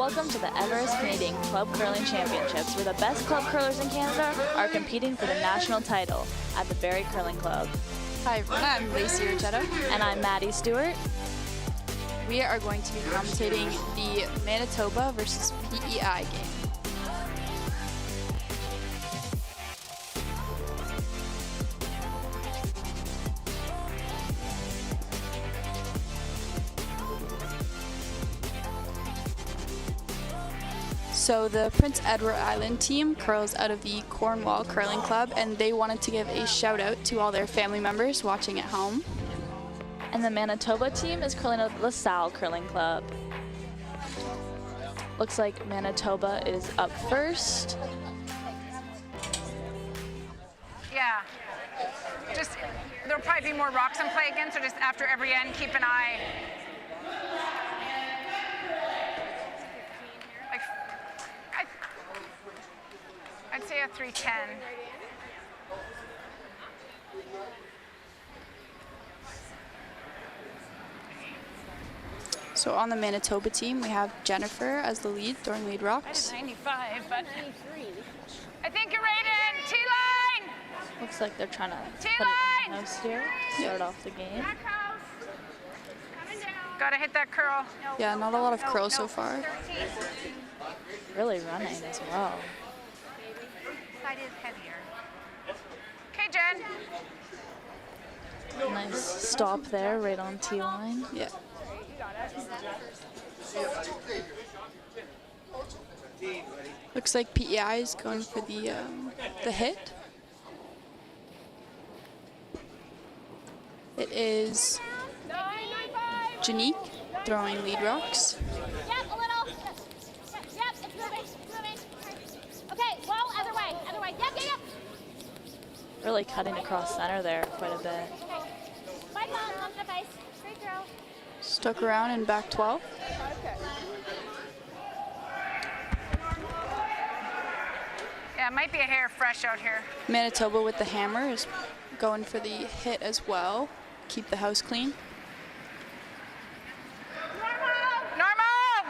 Welcome to the Everest Canadian Club Curling Championships, where the best club curlers in Canada are competing for the national title at the Barrie Curling Club. Hi everyone, I'm Lacey Ricetta. And I'm Maddie Stewart. We are going to be commentating the Manitoba versus PEI game. So the Prince Edward Island team curls out of the Cornwall Curling Club, and they wanted to give a shout out to all their family members watching at home. And the Manitoba team is curling out of the LaSalle Curling Club. Looks like Manitoba is up first. Yeah. Just, there'll probably be more rocks in play again, so just after every end, keep an eye. I'd say a 310. So on the Manitoba team, we have Jennifer as the lead, throwing lead rocks. 95, but I think you're right in. T-line! Looks like they're trying to put it in the house here, start off the game. Gotta hit that curl. Yeah, not a lot of curls so far. Really running as well. Side is heavier. Okay, Jen. Nice stop there, right on T-line. Yeah. Looks like PEI is going for the hit. It is Janique throwing lead rocks. Yep, a little. Yep, it's moving, Okay, well, other way. Yep. Really cutting across center there quite a bit. Okay. Bye, Mom, on the face. Straight throw. Stuck around in back 12. Yeah, it might be a hair fresh out here. Manitoba with the hammer is going for the hit as well. Keep the house clean. Normal!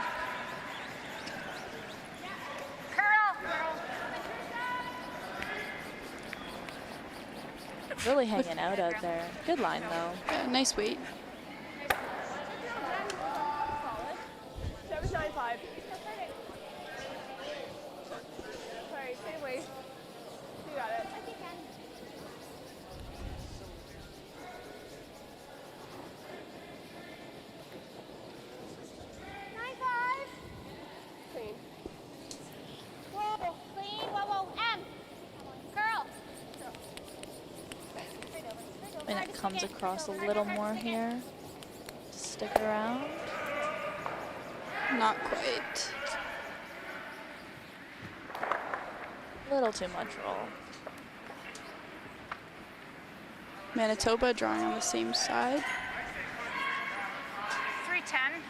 Curl! Really hanging out there. Good line though. Yeah, nice weight. 795. Sorry, stay away. You got it. Clean. Whoa, clean, whoa, M. Curl. And it comes across a little more here. Stick around. Not quite. A little too much roll. Manitoba drawing on the same side. 310.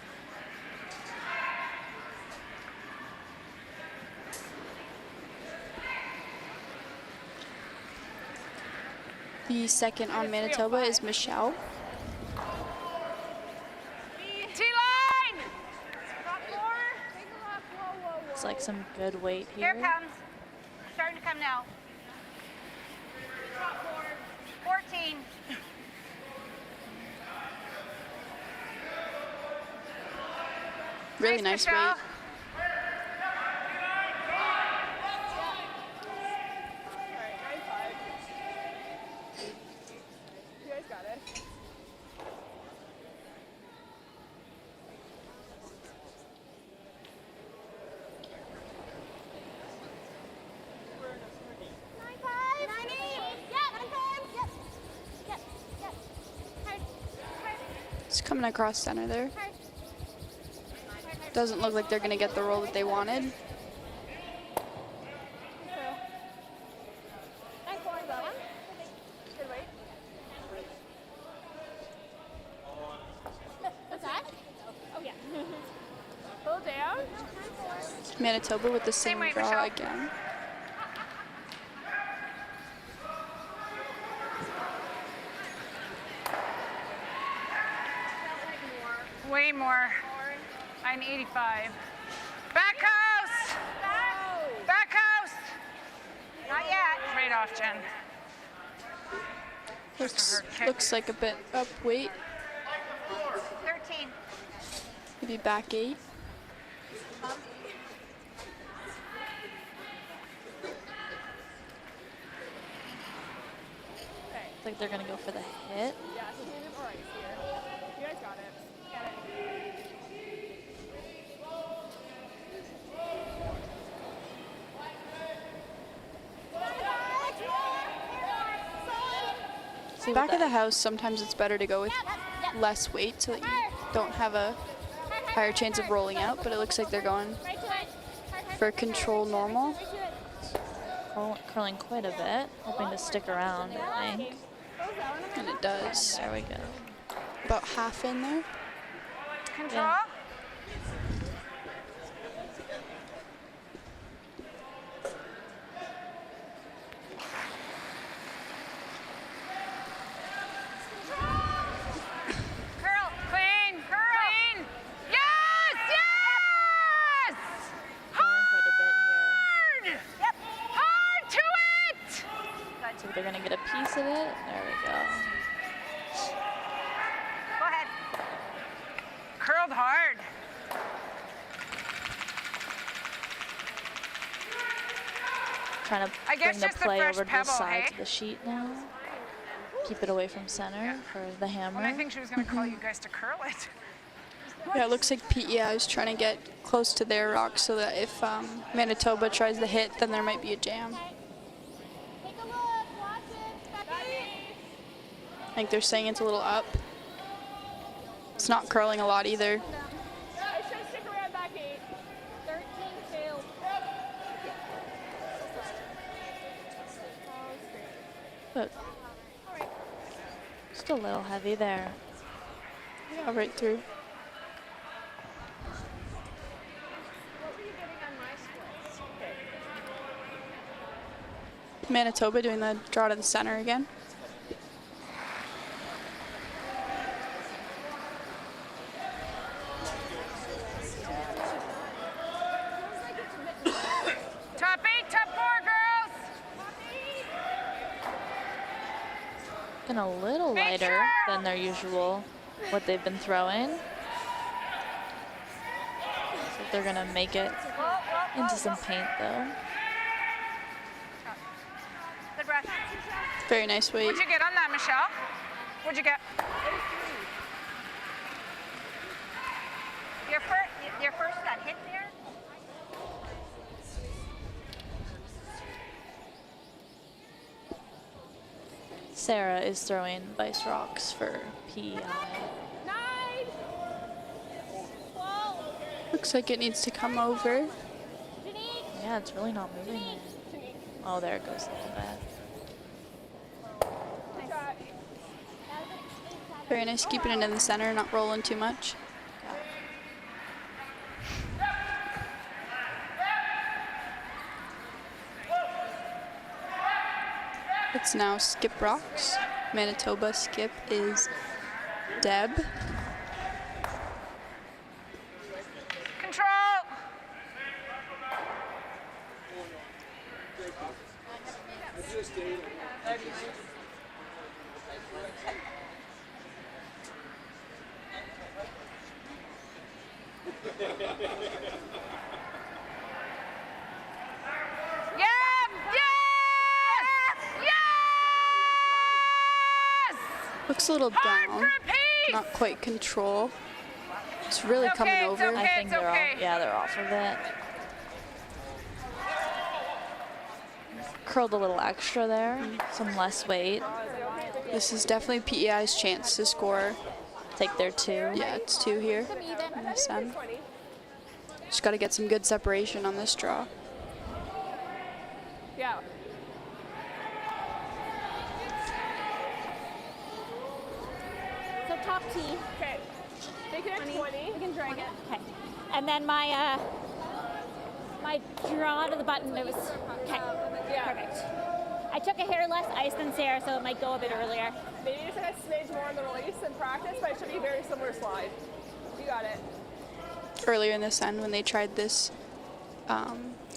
The second on Manitoba is Michelle. T-line! It's like some good weight Here here. comes. Starting to come now. 14. Really nice weight. Michelle. Alright, 95. You guys got it. It's coming across center there. Doesn't look like they're going to get the roll that they wanted. Good weight. What's that? Oh, yeah. Pull down. Manitoba with the same weight, draw Michelle. again. Way more. I'm 85. Back weight off, Jen. Looks like a bit up weight, 13. maybe back 8. Looks like they're gonna go for the hit. Yeah, so we did all right here. You guys got it. See Back what of the house, sometimes it's better to go with less weight so that you don't have a higher chance of rolling out, but it looks like they're going Right to it. for control normal. Right to it. curling quite a bit, hoping to stick around, I think. And it does. There we go. About half in there. Control. Yeah. Curl. Clean. Clean. Yes! Yes! Curling quite a bit here. Hard! Yep. Hard to it! So they're gonna get a piece of it. There we go. Go ahead. Curled hard. Trying to I guess bring the just the play fresh over to the pebble, side hey? to the sheet now. Keep it away from center for the hammer. Well, I think she was going to call you guys to curl it. Yeah, it looks like PEI is trying to get close to their rock so that if Manitoba tries the hit, then there might be a jam. Take a look. Watch it. Becky. I think they're saying it's a little up. It's not curling a lot either. I should stick around back 8. 13 failed. But just a little heavy there. Yeah, right through. What were you getting on my splits? Okay. Manitoba doing the draw to the center again. Top 8, top 4, girls. Been a little Make lighter sure. than their usual, what they've been throwing. So they're gonna make it into some paint though. Good breath. Very nice weight. What'd you get on that, Michelle? What'd you get? Your first got hit there? Sarah is throwing Vice Rocks for PEI. 9. 12. Looks like it needs to come over. Janine. Yeah, it's really not moving there. Oh, there it goes a little bit. Good try. Very nice, keeping it in the center, not rolling too much. It's now Skip Rocks. Manitoba skip is Deb. Control. Yeah! Yes! Yes! Looks a little Hard down, for a piece! not quite control. It's really It's coming okay, it's over. okay. I think they're okay. off. Yeah, they're off of it. Curled a little extra there, some less weight. This is definitely PEI's chance to score. Take their 2. Yeah, it's 2 here in the sun. Just got to get some good separation on this draw. Yeah. So top T. Okay. Make it a 20. We can drag it. Okay. And then my my draw to the button, it was okay. Yeah. Perfect. I took a hair less ice than Sarah, so it might go a bit earlier. Maybe just a smidge more on the release than practice, but it should be a very similar slide. You got it. Earlier in the sun when they tried this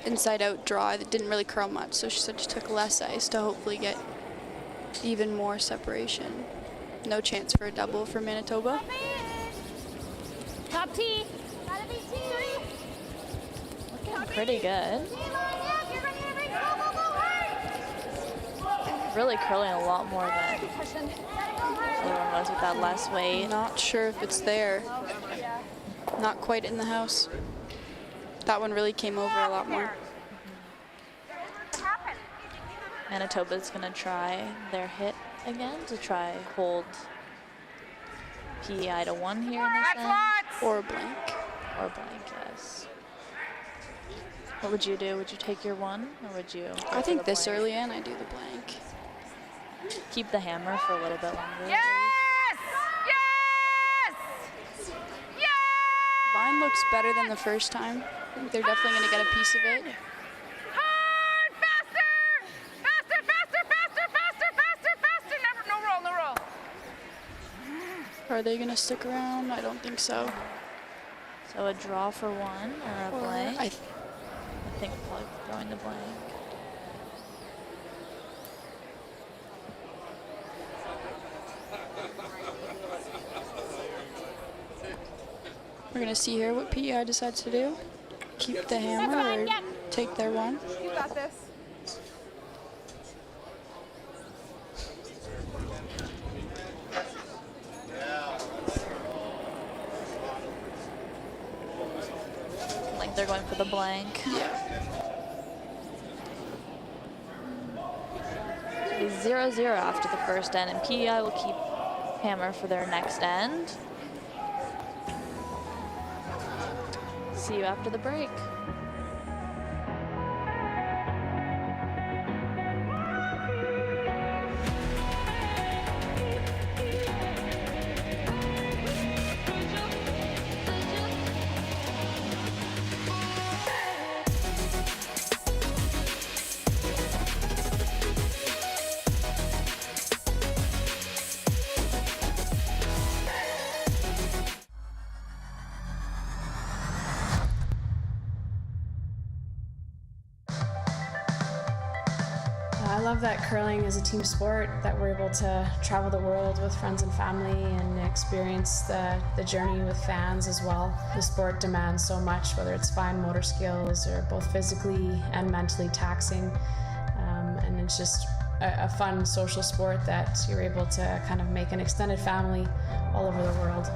inside-out draw that didn't really curl much, so she said she took less ice to hopefully get even more separation. No chance for a double for Manitoba. Top tee. Gotta be two. Looking pretty good. Team on deck. You're gonna get ready. Go, go, go. Hard. Really curling a lot more than the Gotta go other hard. one was with that less weight. Not sure if it's there. Not quite in the house. That one really came over a lot more. What happened? Manitoba's gonna try their hit again to try hold PEI to 1 here in this That's end. lots. Or blank. Or blank, yes. What would you do? Would you take your 1 or would you? I think this early in I do the blank. Keep the hammer for a little bit longer. Yes! Yes! Yes! Line looks better than the first time. I think they're definitely going to get a piece of it. Hard! Faster! Faster, faster, faster, faster, faster, faster! Never, no roll, no roll. Are they going to stick around? I don't think so. So a draw for 1 or a Or blank. I I think probably throwing the blank. We're going to see here what PEI decides to do. Keep the hammer or take their 1. You got this. Like they're going for the blank. Yeah. It'll be 0-0 after the first end, and PEI will keep hammer for their next end. See you after the break. I love that curling is a team sport, that we're able to travel the world with friends and family and experience the journey with fans as well. The sport demands so much, whether it's fine motor skills or both physically and mentally taxing. And it's just a fun social sport that you're able to kind of make an extended family all over the world.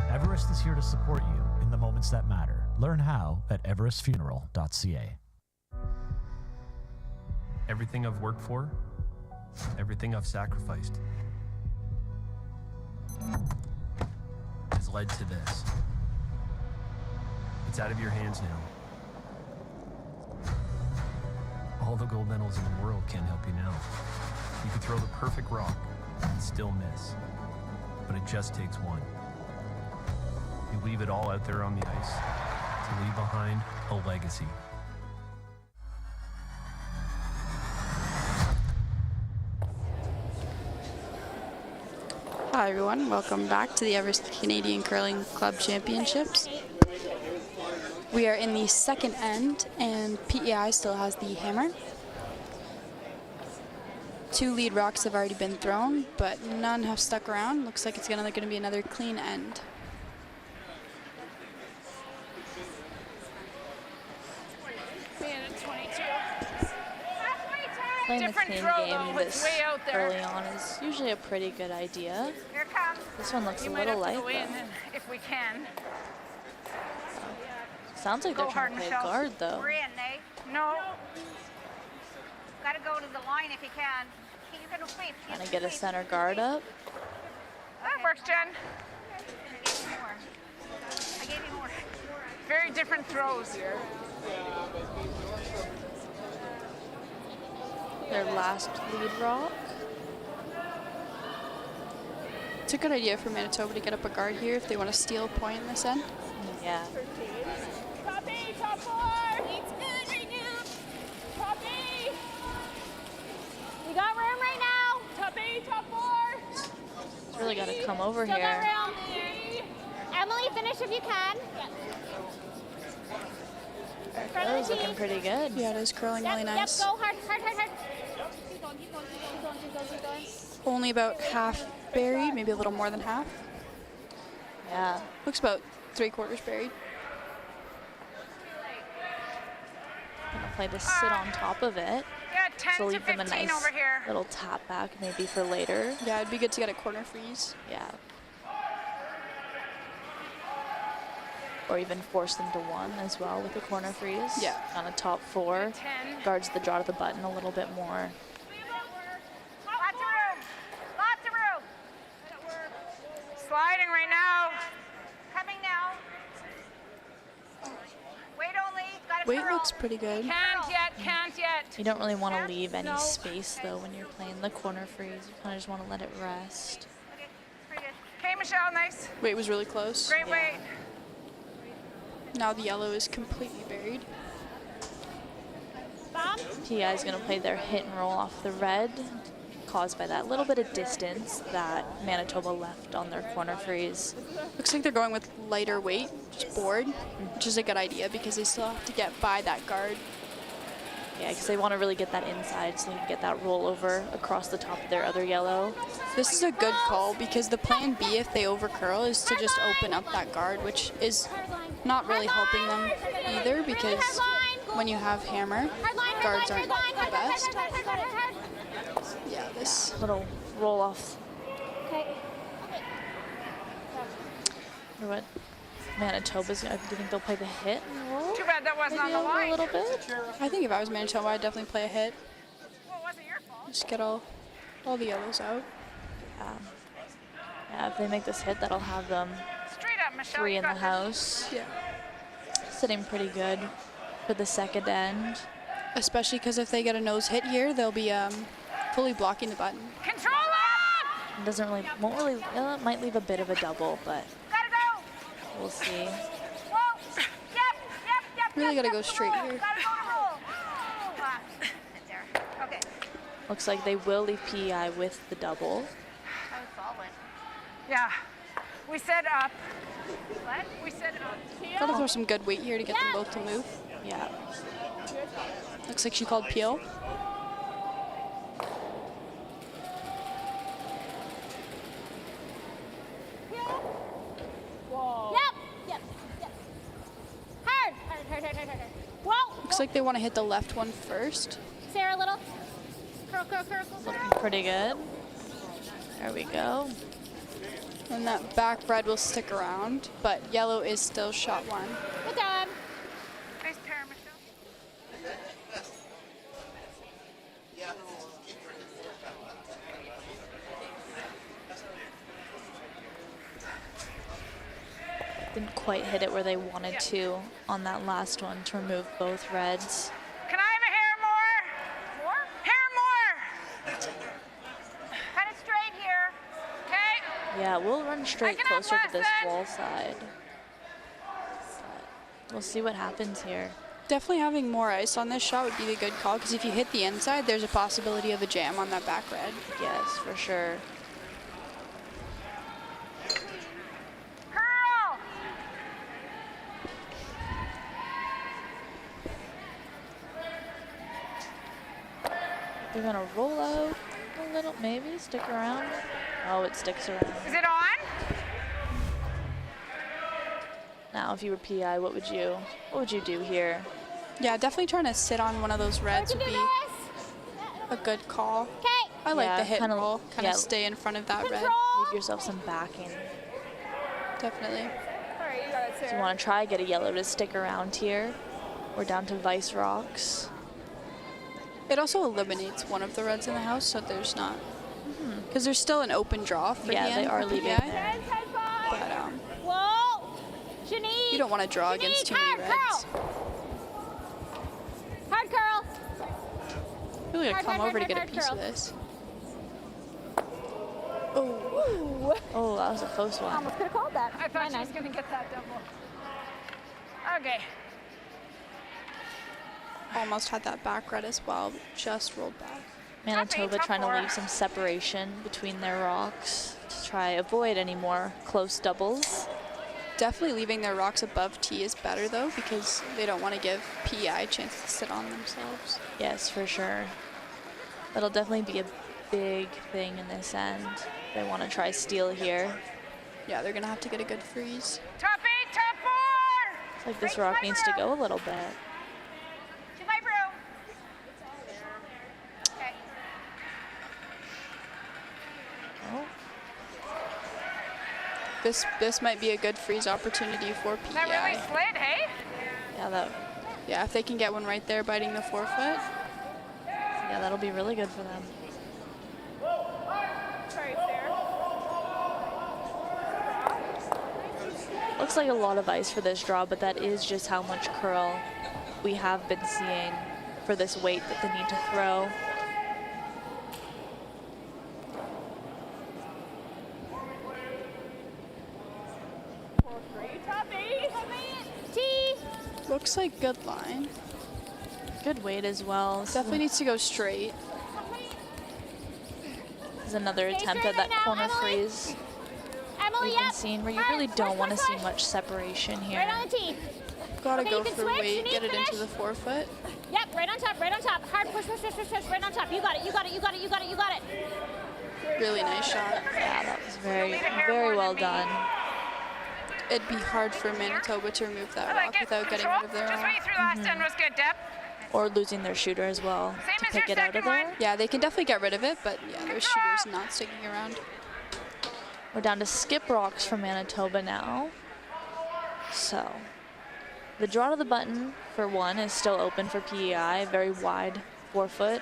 Everest is here to support you in the moments that matter. Learn how at everestfuneral.ca. Everything I've worked for, everything I've sacrificed, has led to this. It's out of your hands now. All the gold medals in the world can't help you now. You could throw the perfect rock and still miss, but it just takes one. You leave it all out there on the ice to leave behind a legacy. Hi everyone, welcome back to the Everest Canadian Curling Club Championships. We are in the second end and PEI still has the hammer. 2 lead rocks have already been thrown, but none have stuck around. Looks like it's gonna be another clean end. Playing the Different clean throw, game though. It's this way out there. early on is usually a pretty good idea. Here it comes. This one looks You a might little have to light go in though. and if we can. Sounds like Go they're hard, trying to play Michelle. guard though. We're in, eh? No. Gotta go to the line if you can. You can sweep. Trying to get a center guard up. That works, Jen. I gave you more. Very different throws here. Their last lead rock. It's a good idea for Manitoba to get up a guard here if they want to steal a point in this end. Yeah. Top 8, top 4. It's good right now. Top 8. We got room right now. Top 8, top 4. It's really got to come over Still got here. room. Emily, finish if you can. They're front That of was the looking team. pretty good. Yeah, it is curling Yep, really nice. Yep, go hard, hard, hard, hard. Keep going, keep going, keep going, keep going, keep going, keep going. Only about half buried, maybe a little more than half. Yeah. Looks about 3/4 buried. Gonna play the sit on top of it. Yeah, 10 So to leave them a 15 nice over here. little tap back maybe for later. Yeah, it'd be good to get a corner freeze. Yeah. Or even force them to one as well with a corner freeze. Yeah. On a top 4. 10. Guards the draw to the button a little bit more. Lots of room. Lots of room. Sliding right now. Coming now. Wait only. Got Weight looks pretty good. Can't yet, can't yet. You don't really want to leave any space though when you're playing the corner freeze. You kind of just want to let it rest. Okay, pretty good. Okay, Michelle, nice. Weight was really close. Great weight. Now the yellow is completely buried. Bomb. PI is going to play their hit and roll off the red, caused by that little bit of distance that Manitoba left on their corner freeze. Looks like they're going with lighter weight, just board, which is a good idea because they still have to get by that guard. Yeah, because they want to really get that inside so they can get that rollover across the top of their other yellow. This is a good call because the plan B if they overcurl is to just open up that guard, which is not really helping them either because when you have hammer, guards aren't the best. Yeah, this Little roll off. Okay. Or what Manitoba's going to, do you think they'll play the hit and roll? Too bad that wasn't on Maybe the over line. a little bit? I think if I was Manitoba, I'd definitely play a hit. Well, it wasn't your fault. Just get all the yellows out. Yeah, if they make this hit, that'll have them Straight up, Michelle. 3 you in the got this. house. Yeah. Sitting pretty good for the second end. Especially because if they get a nose hit here, they'll be fully blocking the button. Control up! It doesn't really, won't really, it might leave a bit of a double, but Gotta go! we'll see. Whoa! Yep. Really gotta go to straight roll. here. Gotta go to roll. There. Okay. Looks like they will leave PEI with the double. That was solid. Yeah. We set up. What? We set up. Gotta throw some good weight here to get them both to move. Yeah. Looks like she called peel. Yep. Hard. Whoa. Looks like they want to hit the left one first. Sarah, a little. Curl. Looking pretty good. There we go. And that back red will stick around, but yellow is still shot one. Good job. Nice pair, Michelle. Didn't quite hit it where they wanted to on that last one to remove both reds. Can I have a hair more? More? Hair more! Kind of straight here. Okay? Yeah, we'll run straight can have closer to this lesson. wall side. But we'll see what happens here. Definitely having more ice on this shot would be the good call, because if you hit the inside, there's a possibility of a jam on that back red. Yes, for sure. Curl! They're gonna roll out a little, maybe stick around. Oh, it sticks around. Is it on? Now, if you were PI, what would you do here? Yeah, definitely trying to sit on one of those reds would be a good call. Okay. I like Yeah, the hit and kinda- roll, kind yeah. of stay in front of that red. Leave yourself some backing. Definitely. So you want to try get a yellow to stick around here. We're down to Vice Rocks. It also eliminates one of the reds in the house, so there's not, because there's still an open draw for Yeah, the they end are for leaving PEI, there. but Whoa. Janine. you don't want to draw against too many reds. Hard curl. Really gotta Hard, come hard, over to hard, get a hard piece curl. of this. Oh, that was a close one. Almost could have called that. I thought she was going to get that double. Okay. Almost had that back red as well, but just rolled back. Manitoba Top trying to four. leave some separation between their rocks to try avoid any more close doubles. Definitely leaving their rocks above tee is better though, because they don't want to give PEI a chance to sit on themselves. Yes, for sure. That'll definitely be a big thing in this end. They want to try steal here. Yeah, they're gonna have to get a good freeze. Top 8, top 4. It's like this rock needs to go a little bit. To my room. Okay. Oh, This might be a good freeze opportunity for That really PEI. slid, hey? yeah, Yeah, if they can get one right there biting the forefoot. yeah, that'll be really good for them. Sorry, there. Looks like a lot of ice for this draw, but that is just how much curl we have been seeing for this weight that they need to throw. Top 8. T. Looks like good line. Good weight as well. Definitely needs to go straight. This is another attempt at that corner freeze Emily, we've been seeing, where you really don't want to see much separation Right here. on the tee. Gotta Okay, go you can for switch. You weight, need get it into finish. the forefoot. Yep, right on top, right on top. Hard push, push, push, push, push, right on top. You got it, you got it, you got it, you got it, you got it. Really nice shot. Yeah, that was very, very well done. It'd be hard for Manitoba to remove that I rock like it. without getting Control. rid of their Just own. what you threw last end was good, Deb. Or losing their shooter as well Same to as pick your it out of second there. one. Yeah, they can definitely get rid of it, but yeah, their shooter's not sticking around. We're down to skip rocks for Manitoba now. So, the draw to the button for one is still open for PEI, very wide forefoot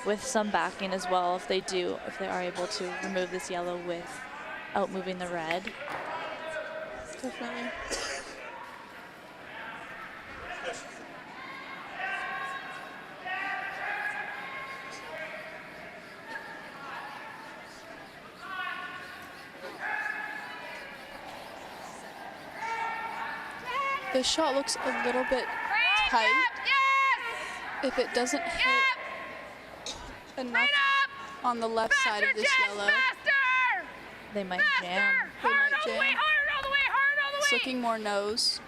with some backing as well if they are able to remove this yellow without moving the red. Definitely. The shot looks a little bit tight. Yes! If it doesn't hit enough on the left side of this yellow, Faster! They might jam. they Hard might all the way, jam. hard all the way, hard all the It's way. looking more nose.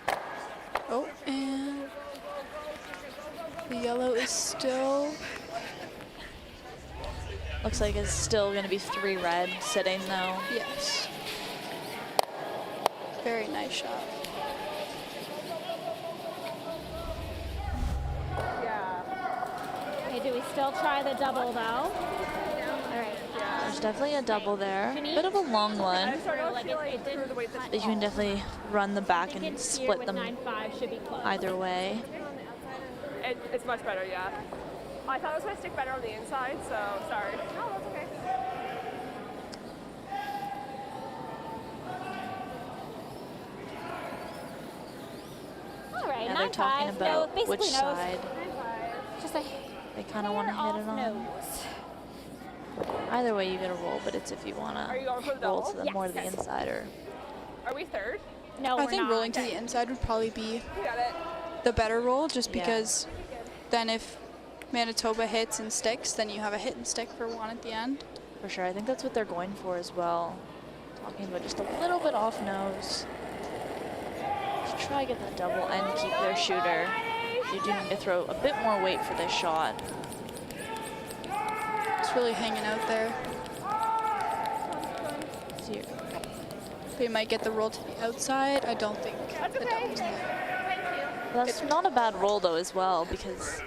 Oh, and the yellow is still. Looks like it's still going to be 3 red sitting though. Yes. Very nice shot. Okay, do we still try the double though? All right. There's definitely a double there. Shanice? Bit of a long one. I'm starting to Like feel it like didn't through the weight that's But you can definitely run the back and Against here split with them 9.5 should be close. either way. It's much better, yeah. I thought it was going to stick better on the inside, so sorry. No, that's okay. All right, Yeah, they're talking 9.5. about No, basically which nose. side Just a they kind of want to hair hit it off on. nose. Either way, you get a roll, but it's if you want Are you going for to the roll double? to the Yes. more to the inside or. Are we third? No, I we're think not. rolling to the inside would probably be We got it. the better roll, just Yeah. because then if Manitoba hits and sticks, then you have a hit and stick for one at the end. For sure, I think that's what they're going for as well. Talking about just a little bit off nose. To try to get that double and keep their shooter. You do need to throw a bit more weight for this shot. It's really hanging out there. So you're- They might get the roll to the outside. I don't think That's the okay. double's there. That's not a bad roll though as well, because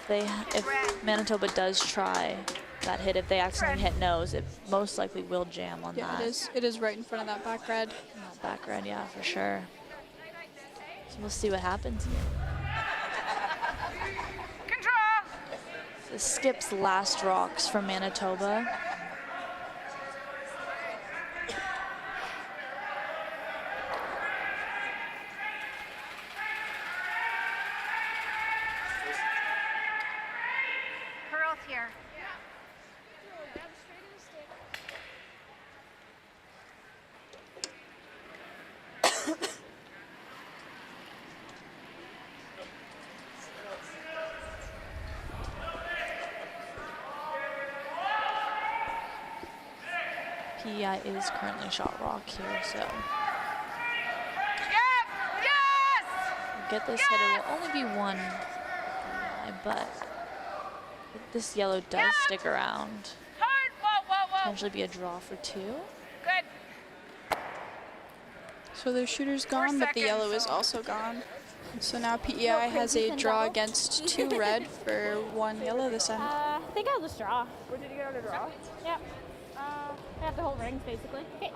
if Manitoba does try that hit, if they accidentally hit nose, it most likely will jam on Yeah, that. it is. It is right in front of that back red. That back red, yeah, for sure. So we'll see what happens here. Control. This skips last rocks from Manitoba. Curls here. PEI is currently shot rock here, so get this hit. It will only be one PEI, but if this yellow does stick around, potentially be a draw for 2. Good. So their shooter's gone, but the yellow is also gone. So now PEI has a draw against 2 red for 1 yellow this end. I think I'll just draw. What did you get on a draw? Yep. I have the whole rings, basically. Okay.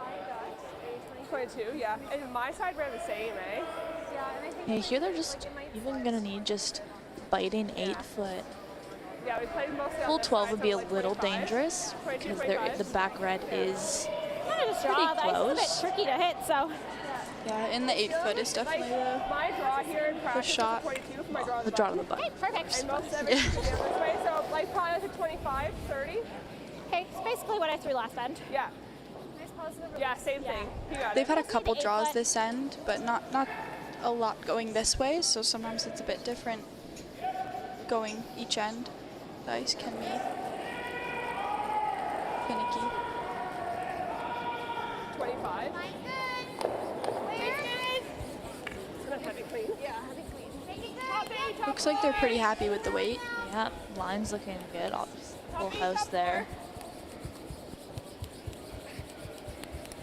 22, yeah. And my side ran the same, eh? yeah, here they're just even gonna need just biting 8-foot. Yeah, we played mostly Full on this 12 side, would so be a like little 25. dangerous 22, because 25. the back red is I'm gonna just pretty draw. It's a close. bit tricky to hit, so. Yeah, in the 8-foot is definitely the My draw here in practice shot. was a 22 for my draw. The draw to the button. Okay, perfect. And most of it is the other way, so like probably like a 25, 30. Okay, it's basically what I threw last end. Yeah. Yeah, same thing. You got They've it. had a Let's say couple the draws 8-foot. this end, but not a lot going this way, so sometimes it's a bit different going each end. The ice can be finicky. 25. That's heavy clean. Yeah, heavy clean. Looks like they're pretty happy with the weight. Yep, line's looking good. Full house there.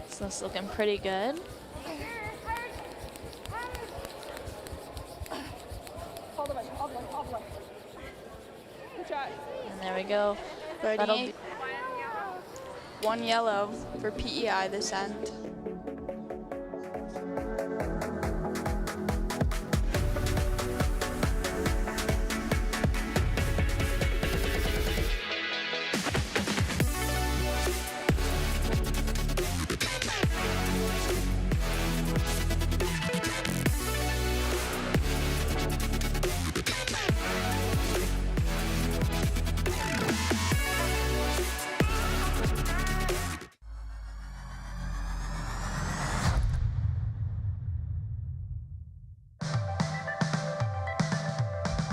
So this is looking pretty good. All the way, all the way, all the way. Good shot. And there we go. Ready? That'll be 1 yellow for PEI this end.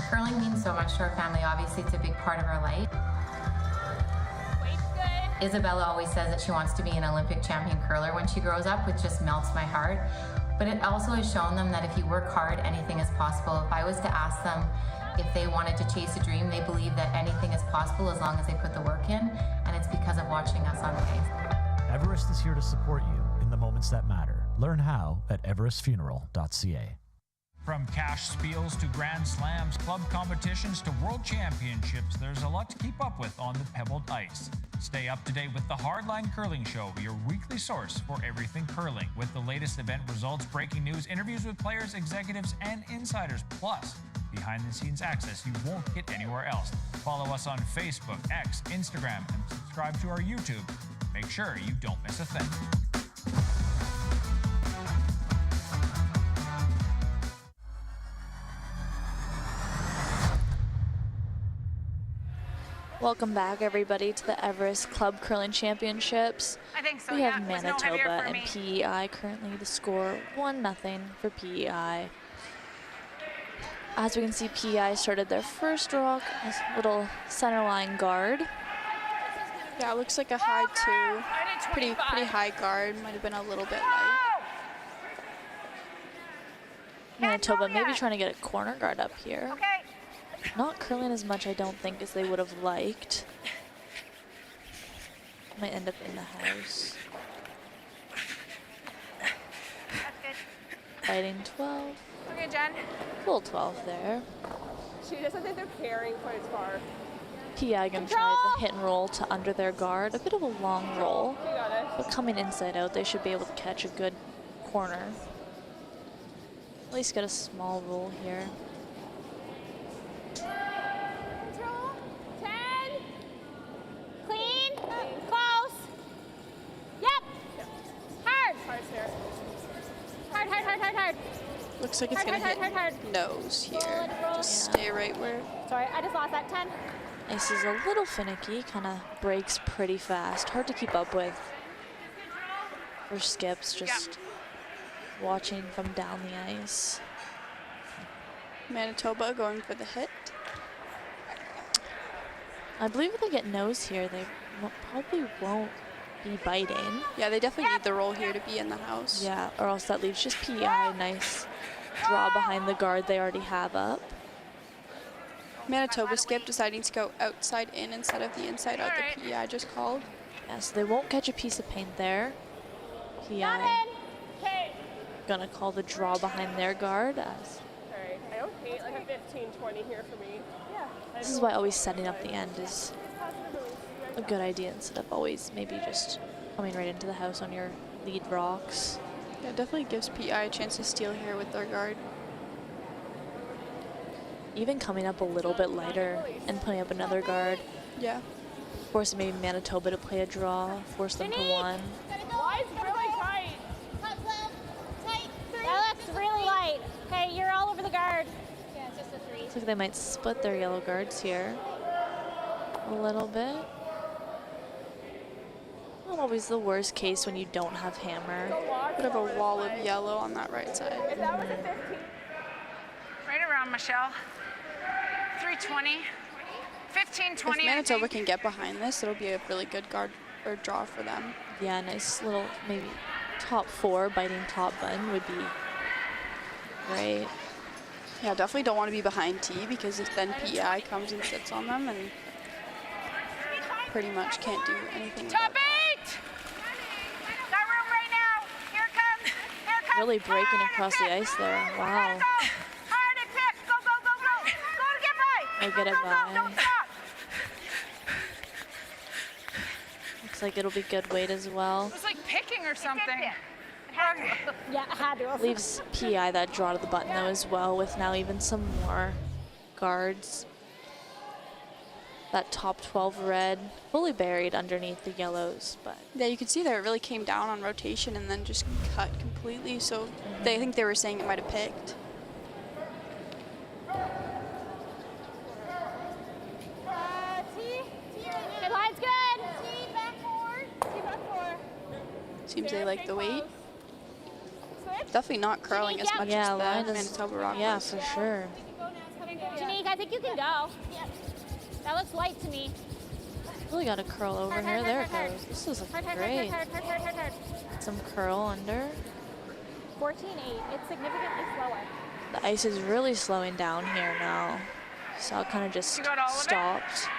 Curling means so much to our family. Obviously, it's a big part of our life. Isabella always says that she wants to be an Olympic champion curler when she grows up, which just melts my heart. But it also has shown them that if you work hard, anything is possible. If I was to ask them if they wanted to chase a dream, they believe that anything is possible as long as they put the work in, and it's because of watching us on the ice. Everest is here to support you in the moments that matter. Learn how at everestfuneral.ca. From cash spiels to Grand Slams, club competitions to world championships, there's a lot to keep up with on the pebbled ice. Stay up to date with the Hardline Curling Show, your weekly source for everything curling, with the latest event results, breaking news, interviews with players, executives, and insiders, plus behind-the-scenes access you won't get anywhere else. Follow us on Facebook, X, Instagram, and subscribe to our YouTube. Make sure you don't miss a thing. welcome back, everybody, to the Everest Club Curling Championships. I think so, We yeah. have It was no heavier Manitoba for and me. PEI currently the score 1-0 for PEI. As we can see, PEI started their first rock, a little center line guard. Yeah, it looks like a high 2. Pretty high guard. Might have been a little bit light. Manitoba maybe trying to get a corner guard up here. Okay. Not curling as much, I don't think, as they would have liked. Might end up in the house. That's good. Fighting 12. Okay, Jen. Full 12 there. She doesn't think they're carrying quite as far. PI gonna try the hit and roll to under their guard. A bit of a long roll, You got it. but coming inside out, they should be able to catch a good corner. At least get a small roll here. Control. 10. Clean. Close. Yep. Hard. Hard here. Hard, hard, hard, hard, hard. Looks like it's Hard, gonna hard, hit hard, hard. nose here. Roll it, roll. Just Yeah. stay right where. Sorry, I just lost that 10. Ice is a little finicky, kind of breaks pretty fast. Hard to keep up with. For skips, just watching from down the ice. Manitoba going for the hit. I believe if they get nose here, they probably won't be biting. Yeah, they definitely need the roll here to be in the house. Yeah, or else that leaves just PEI a nice draw behind the guard they already have up. Manitoba skip deciding to go outside in instead of the inside out the PEI just called. Yeah, so they won't catch a piece of paint there. PEI gonna call the draw behind their guard. As Alright, I don't hate like a 15-20 here for me. Yeah. this is why always setting up the end is a good idea instead of always maybe just coming right into the house on your lead rocks. Yeah, it definitely gives PEI a chance to steal here with their guard. Even coming up a little bit lighter and putting up another guard. Yeah. Force maybe Manitoba to play a draw, force them to one. Why is it really tight? That looks really light. Okay, you're all over the guard. Yeah, it's just a 3. Looks like they might split their yellow guards here a little bit. Not always the worst case when you don't have hammer. Bit of a wall of yellow on that right side. If that was a 15. Right around, Michelle. 320. 15, 20. If Manitoba can get behind this, it'll be a really good guard or draw for them. Yeah, nice little maybe top 4 biting top button would be great. Yeah, definitely don't want to be behind T because if then PEI comes and sits on them and pretty much can't do anything Top about it. 8! Got room right now. Here it comes. Here it comes. Really breaking across the ice there. Wow. Hard and pick. Go, go, go, go. Go to get by. They get it Go, go, by. go. Don't stop. Looks like it'll be good weight as well. It was like picking or something. Yeah, I had to. Leaves PEI that draw to the button though as well with now even some more guards. That top 12 red fully buried underneath the yellows, but Yeah, you can see there it really came down on rotation and then just cut completely. So they think they were saying it might have picked. Good line's good. T back 4. T back 4. Seems they like the weight. Definitely not curling as much yeah, as line the is, Manitoba rock yeah, was. for sure. Janique, I think you can go. That looks light to me. Really got to curl over Hard, here. hard, There hard, it hard, goes. This is Hard, hard, great. hard, hard, hard, hard, hard. Some curl under. 14-8. It's significantly slower. The ice is really slowing down here now. So it kind of just You got all of it? stopped.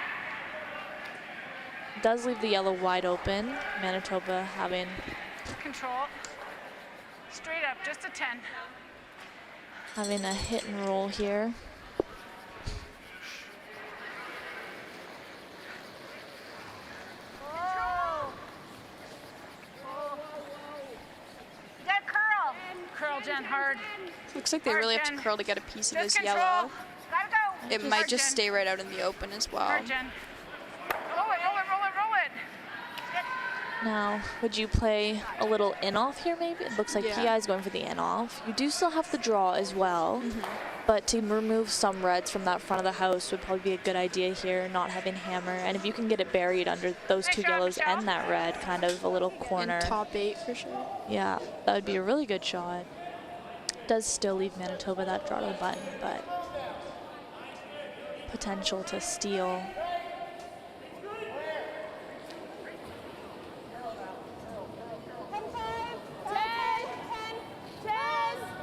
Does leave the yellow wide open. Manitoba having Control. Straight up, just a 10. having a hit and roll here. That curl. Curl, Jen, hard. Looks like they Hard, really have to Jen. curl to get a piece of Just this control. yellow. Gotta go. It Hard, might just Jen. stay right out in the open as well. Hard, Jen. Roll it, roll it, roll it, roll it. Now, would you play a little in-off here maybe? It looks like Yeah. PI is going for the in-off. You do still have the draw as well, but to remove some reds from that front of the house would probably be a good idea here, not having hammer. And if you can get it buried under those Nice two shot, yellows Michelle. and that red, kind of a little corner. In top 8 for sure. Yeah, that would be a really good shot. Does still leave Manitoba that draw to the button, but potential to steal.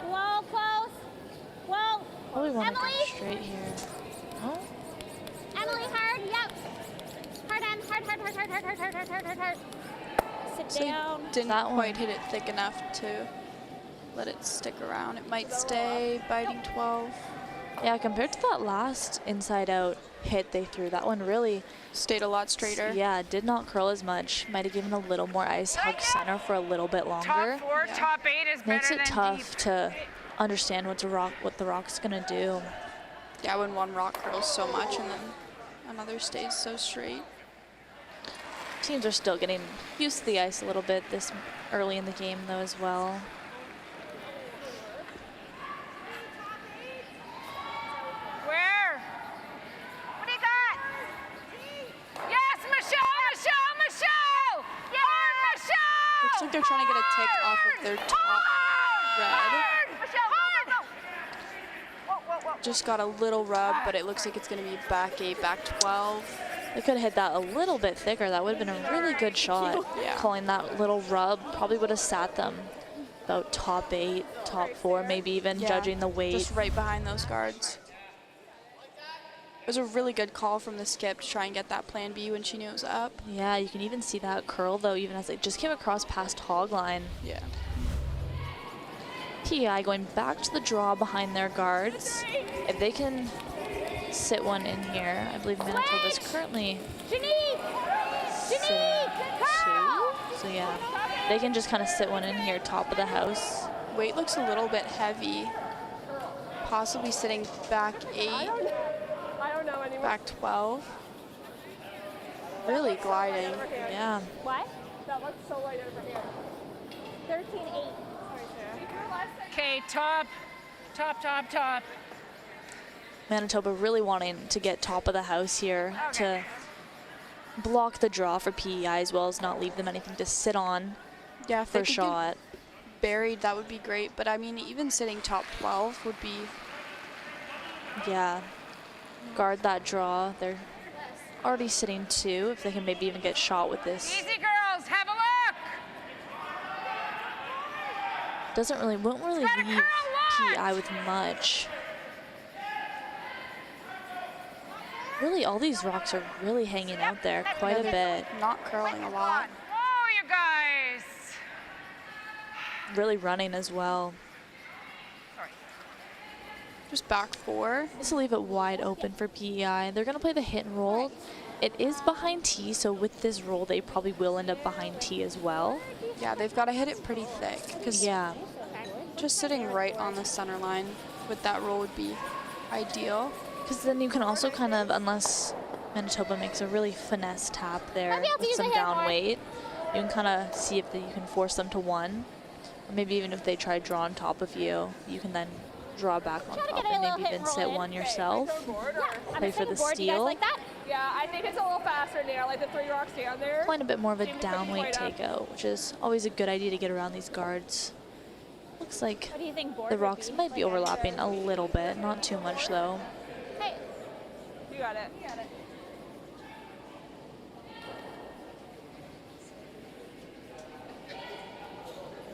Whoa, close. Whoa. Probably want to go Emily? straight here. Oh, Emily, hard. Yep. Hard end. Hard, hard, hard, hard, hard, hard, hard, hard, hard, hard. Sit So down. didn't That quite one. hit it thick enough to let it stick around. It might stay biting 12. yeah, compared to that last inside-out hit they threw, that one really, Stayed a lot straighter. yeah, did not curl as much. Might have given a little more ice, hug center for a little bit longer. Top 4, Yeah. top 8 is Makes better it than tough deep. to understand what the rock's gonna do. Yeah, when one rock curls so much and then another stays so straight. Teams are still getting used to the ice a little bit this early in the game though as well. Where? What do you got? Yes, Michelle, Michelle, Michelle! Yeah, Michelle! Looks like they're trying to get a tick off of their top red. Hard! Michelle, hard! Go! Whoa, whoa, whoa. Just got a little rub, but it looks like it's going to be back 8, back 12. They could have hit that a little bit thicker. That would have been a really good shot. Yeah. Calling that little rub probably would have sat them about top 8, top 4, maybe even judging the weight. Just right behind those guards. It was a really good call from the skip to try and get that plan B when she knew it was up. Yeah, you can even see that curl though, even as it just came across past hog line. Yeah. PEI going back to the draw behind their guards. If they can sit one in here, I believe Manitoba's currently sitting 2. So yeah, they can just kind of sit one in here, top of the house. Weight looks a little bit heavy. Possibly sitting back 8. I don't know anymore. Back 12. Really gliding. Yeah. What? That looks so light over here. 13-8. Okay, top. Manitoba really wanting to get top of the house here to block the draw for PEI as well as not leave them anything to sit on Yeah, if for they a could shot. get buried, that would be great. But I mean, even sitting top 12 would be. Yeah. Guard that draw. They're already sitting 2. If they can maybe even get shot with this. Easy, girls. Have a look. Won't really leave PEI with much. Really, all these rocks are really hanging out there quite a bit. Not curling a lot. Oh, you guys. Really running as well. Just back 4. This will leave it wide open for PEI. They're going to play the hit and roll. It is behind tee, so with this roll, they probably will end up behind tee as well. Yeah, they've got to hit it pretty thick. Cause yeah. Just sitting right on the center line with that roll would be ideal. Because then you can also kind of, unless Manitoba makes a really finesse tap there with some down weight, you can kind of see if you can force them to 1. Or maybe even if they try to draw on top of you, you can then draw back on top and maybe even sit 1 yourself. Play for the steal. Like that? Yeah, I think it's a little faster now, like the 3 rocks down there. Playing a bit more of a down weight takeout, which is always a good idea to get around these guards. Looks like the rocks might be overlapping a little bit, not too much though. Hey. You got it.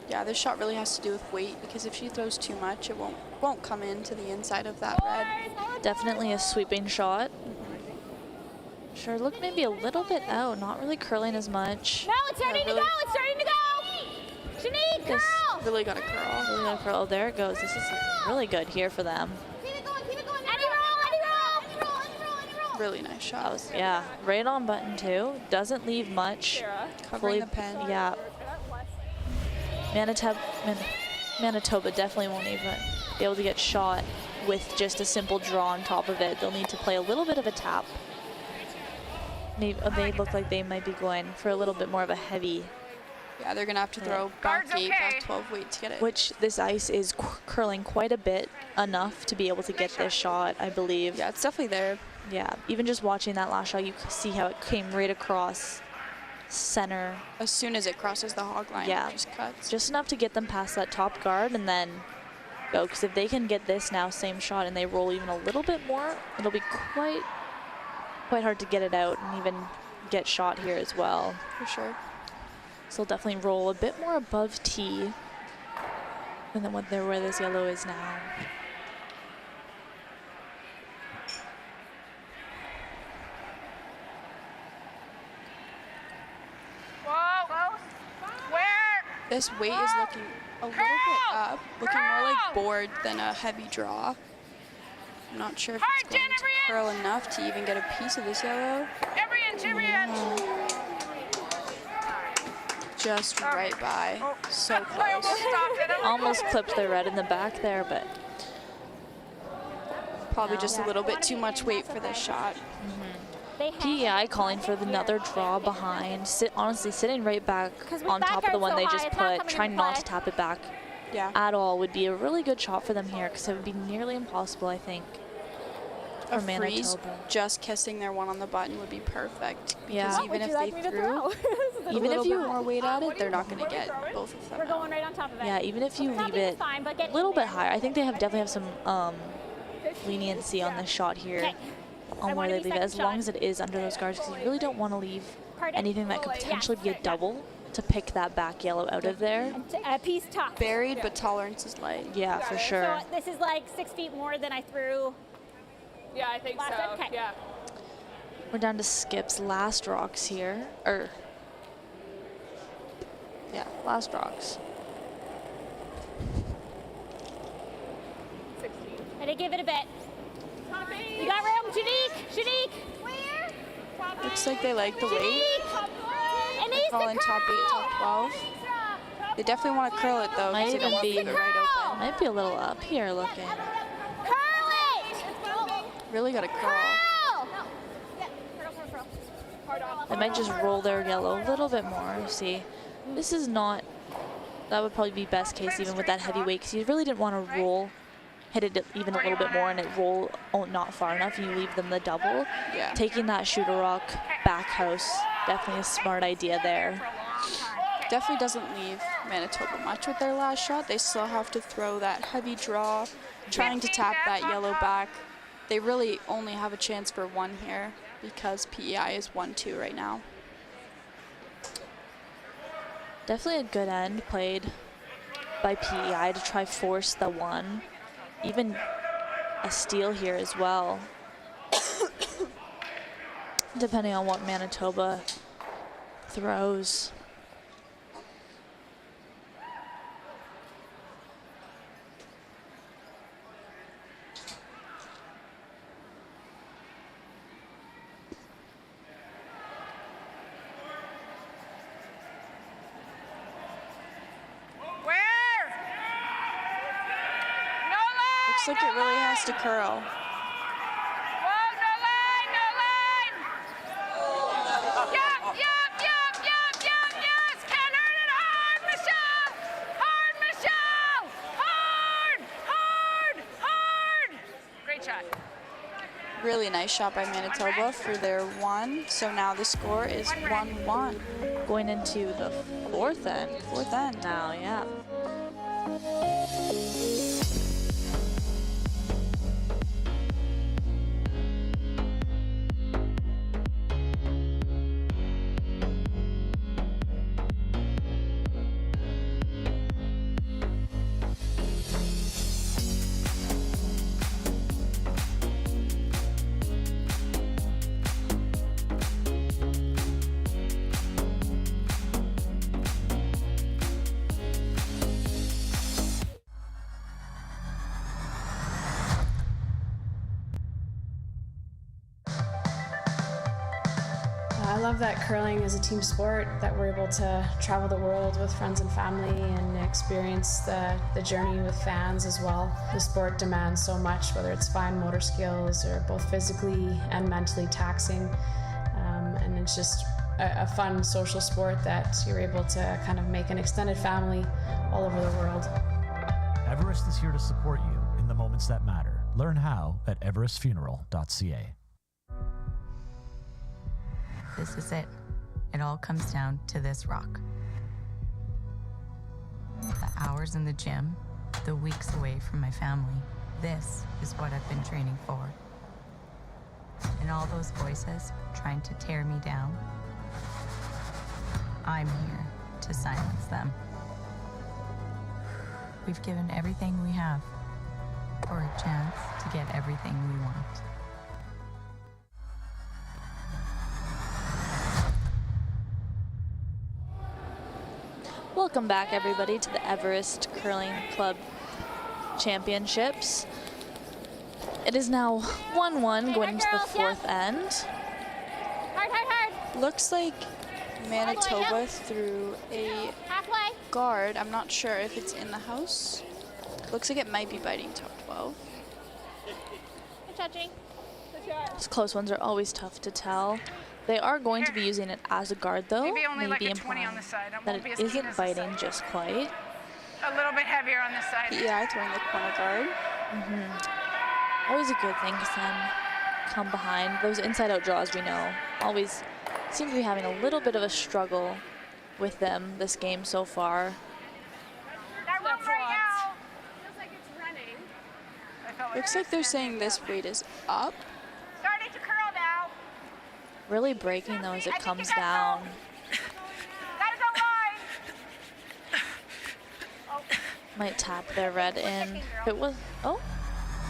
Yeah, this shot really has to do with weight because if she throws too much, it won't come into the inside of that red. Definitely a sweeping shot. Sure, look maybe a little bit out, not really curling as much. No, it's starting to go. It's starting to go. Shanique, curl. Really got to curl. Really got to curl. Oh, there it goes. This is really good here for them. Keep it going. Keep it going. Any roll. Really nice shot. Yeah, right on button too. Doesn't leave much. Covering the pen. Yeah. Manitoba definitely won't even be able to get shot with just a simple draw on top of it. They'll need to play a little bit of a tap. Maybe they look like they might be going for a little bit more of a heavy. Yeah, they're gonna have to throw back 8, back 12 weight to get it. Which this ice is curling quite a bit, enough to be able to get this shot, I believe. Yeah, it's definitely there. Yeah, even just watching that last shot, you see how it came right across center. As soon as it crosses the hog line, yeah, it just cuts. Just enough to get them past that top guard and then go. Because if they can get this now, same shot, and they roll even a little bit more, it'll be quite hard to get it out and even get shot here as well. For sure. So they'll definitely roll a bit more above tee than where this yellow is now. Whoa. Where? This weight is looking a little bit up, looking more like board than a heavy draw. I'm not sure if it's going to curl enough to even get a piece of this yellow. Every inch. Just right by. So close. Almost clipped the red in the back there, but probably just a little bit too much weight for this shot. PEI calling for another draw behind. Honestly, sitting right back on top of the one they just put, trying not to tap it back at all would be a really good shot for them here because it would be nearly impossible, I think, for freeze Manitoba. Just kissing their 1 on the button would be perfect. Because Yeah. even if they threw even if you more weight at it, they're not going to get both of them. We're going right on top of it. Yeah, even if you leave it a little bit higher, I think they definitely have some leniency on this shot here. on where they leave it, as long as it is under those guards, because you really don't want to leave anything that could potentially be a double to pick that back yellow out of there. A piece top. Buried, but tolerance is light. Yeah, for sure. So this is like 6 feet more than I threw. Yeah, I think so. Okay. Yeah. We're down to Skip's last rocks here. Yeah, last rocks. 16. Ready, give it a bit. You got room, Shanique? Where? Looks like they like the weight. It They're needs to calling top 8, top 12. They definitely want to curl it though, because they don't want to leave it right open. Might be a little up here looking. Curl it! Really got to curl. They might just roll their yellow a little bit more. See, this is not, that would probably be best case even with that heavy weight, because you really didn't want to roll, hit it even a little bit more and it roll not far enough and you leave them the double. Yeah. Taking that shooter rock back house, definitely a smart idea there. Definitely doesn't leave Manitoba much with their last shot. They still have to throw that heavy draw, trying to tap that yellow back. They really only have a chance for one here because PEI is 1-2 right now. Definitely a good end played by PEI to try force the one. Even a steal here as well. Depending on what Manitoba throws. Looks like it really has to curl. Whoa, no line, no line. Yup, yes. Can't hurt it hard, Michelle. Hard, Michelle. Hard. Great shot. Really nice shot by Manitoba for their one. So now the score is 1-1. Going into the fourth end. Fourth end. Now, yeah. I love that curling is a team sport, that we're able to travel the world with friends and family and experience the journey with fans as well. The sport demands so much, whether it's fine motor skills or both physically and mentally taxing. And it's just a fun social sport that you're able to kind of make an extended family all over the world. Everest is here to support you in the moments that matter. Learn how at everestfuneral.ca. This is it. It all comes down to this rock. The hours in the gym, the weeks away from my family. This is what I've been training for. And all those voices trying to tear me down, I'm here to silence them. We've given everything we have for a chance to get everything we want. Welcome back, everybody, to the Everest Curling Club Championships. It is now 1-1 going into the fourth end. Hard. Looks like Manitoba threw a guard. I'm not sure if it's in the house. Looks like it might be biting top 12. Good touching. These close ones are always tough to tell. They are going to be using it as a guard, though, Maybe only like a 20 implying on the side. That that won't be it as keen isn't as the biting side. just quite. A little bit heavier on this side. Yeah, throwing the corner guard. Always a good thing to then come behind. Those inside-out draws, we know, always seem to be having a little bit of a struggle with them this game so far. That room right now. Feels like it's running. Looks like they're saying this weight is up. Starting to curl. Really breaking though as it comes down. Gotta go wide. Oh, Might tap their red in. If it was, oh,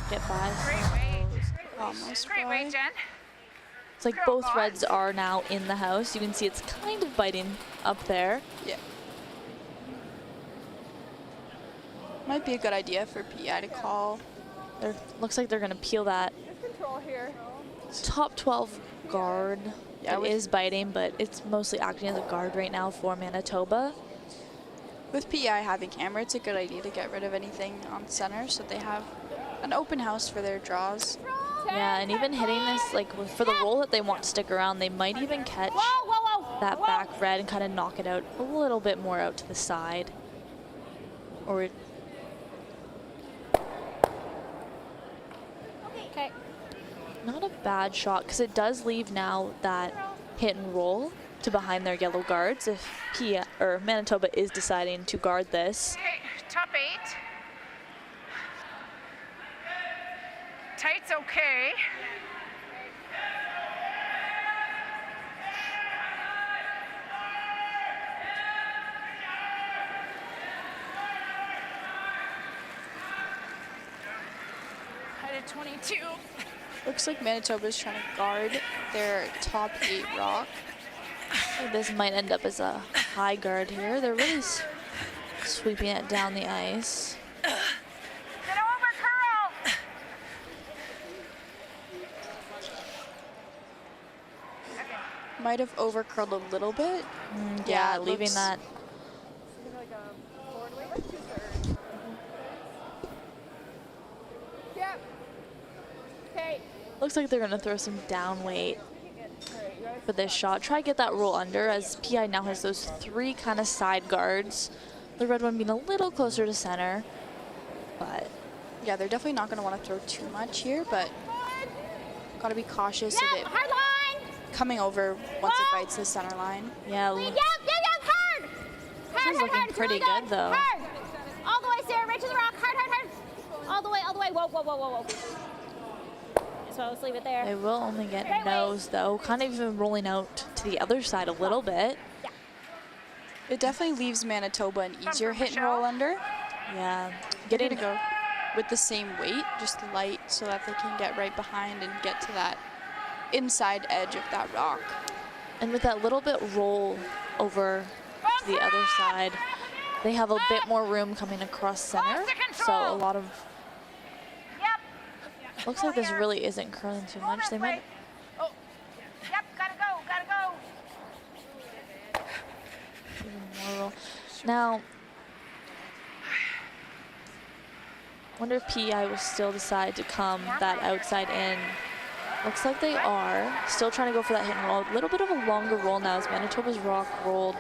get by. great weight. Almost Great by. weight, Jen. It's like both reds are now in the house. You can see it's kind of biting up there. Yeah. Might be a good idea for PI to call. Looks like they're gonna peel that Control here. top 12 guard. Yeah, It is biting, but it's mostly acting as a guard right now for Manitoba. With PI having hammer, it's a good idea to get rid of anything on center so they have an open house for their draws. Yeah, and even hitting this, like for the roll that they want to stick around, they might even catch that back red and kind of knock it out a little bit more out to the side. Or Okay. not a bad shot, because it does leave now that hit and roll to behind their yellow guards if Manitoba is deciding to guard this. Okay, top 8. Tight's okay. Height of 22. Looks like Manitoba's trying to guard their top 8 rock. This might end up as a high guard here. They're really sweeping it down the ice. Get over, curl. Might have over curled a little bit. Yeah, it leaving looks- that. Like a forward weight, like 2/3. Yep. Okay. Looks like they're gonna throw some down weight for this shot. Try to get that roll under, as PI now has those 3 kind of side guards. The red one being a little closer to center, but Yeah, they're definitely not going to want to throw too much here, but got to be cautious of it Hard line. coming over once it bites the center line. yeah, Yep, hard. This is looking It's pretty really good though. Hard. All the way, Sarah, right to the rock. Hard. All the way. Whoa. So let's leave it there. They will only get nose though, kind of even rolling out to the other side a little bit. It definitely leaves Manitoba an easier hit and roll under. Yeah, Getting to go with the same weight, just light, so that they can get right behind and get to that inside edge of that rock. and with that little bit roll over to the other side, they have a bit more room coming across center. So a lot of, looks like this really isn't curling too much. They might, Oh, yep, gotta go. even more roll. Now, wonder if PEI will still decide to come that outside in. Looks like they are. Still trying to go for that hit and roll. A little bit of a longer roll now, as Manitoba's rock rolled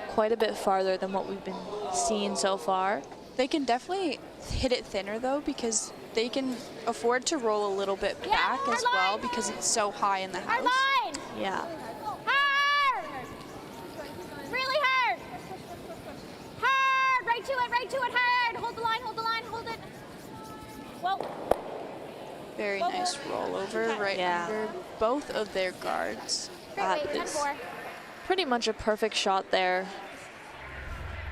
quite a bit farther than what we've been seeing so far. They can definitely hit it thinner though, because they can afford to roll a little bit back as well, because it's so high in the house. Line. Yeah. Hard. Really hard. Hard. Right to it. Hard. Hold the line. Hold it. Whoa. Very nice rollover right under both of their guards. That Great weight, is 10-4. pretty much a perfect shot there.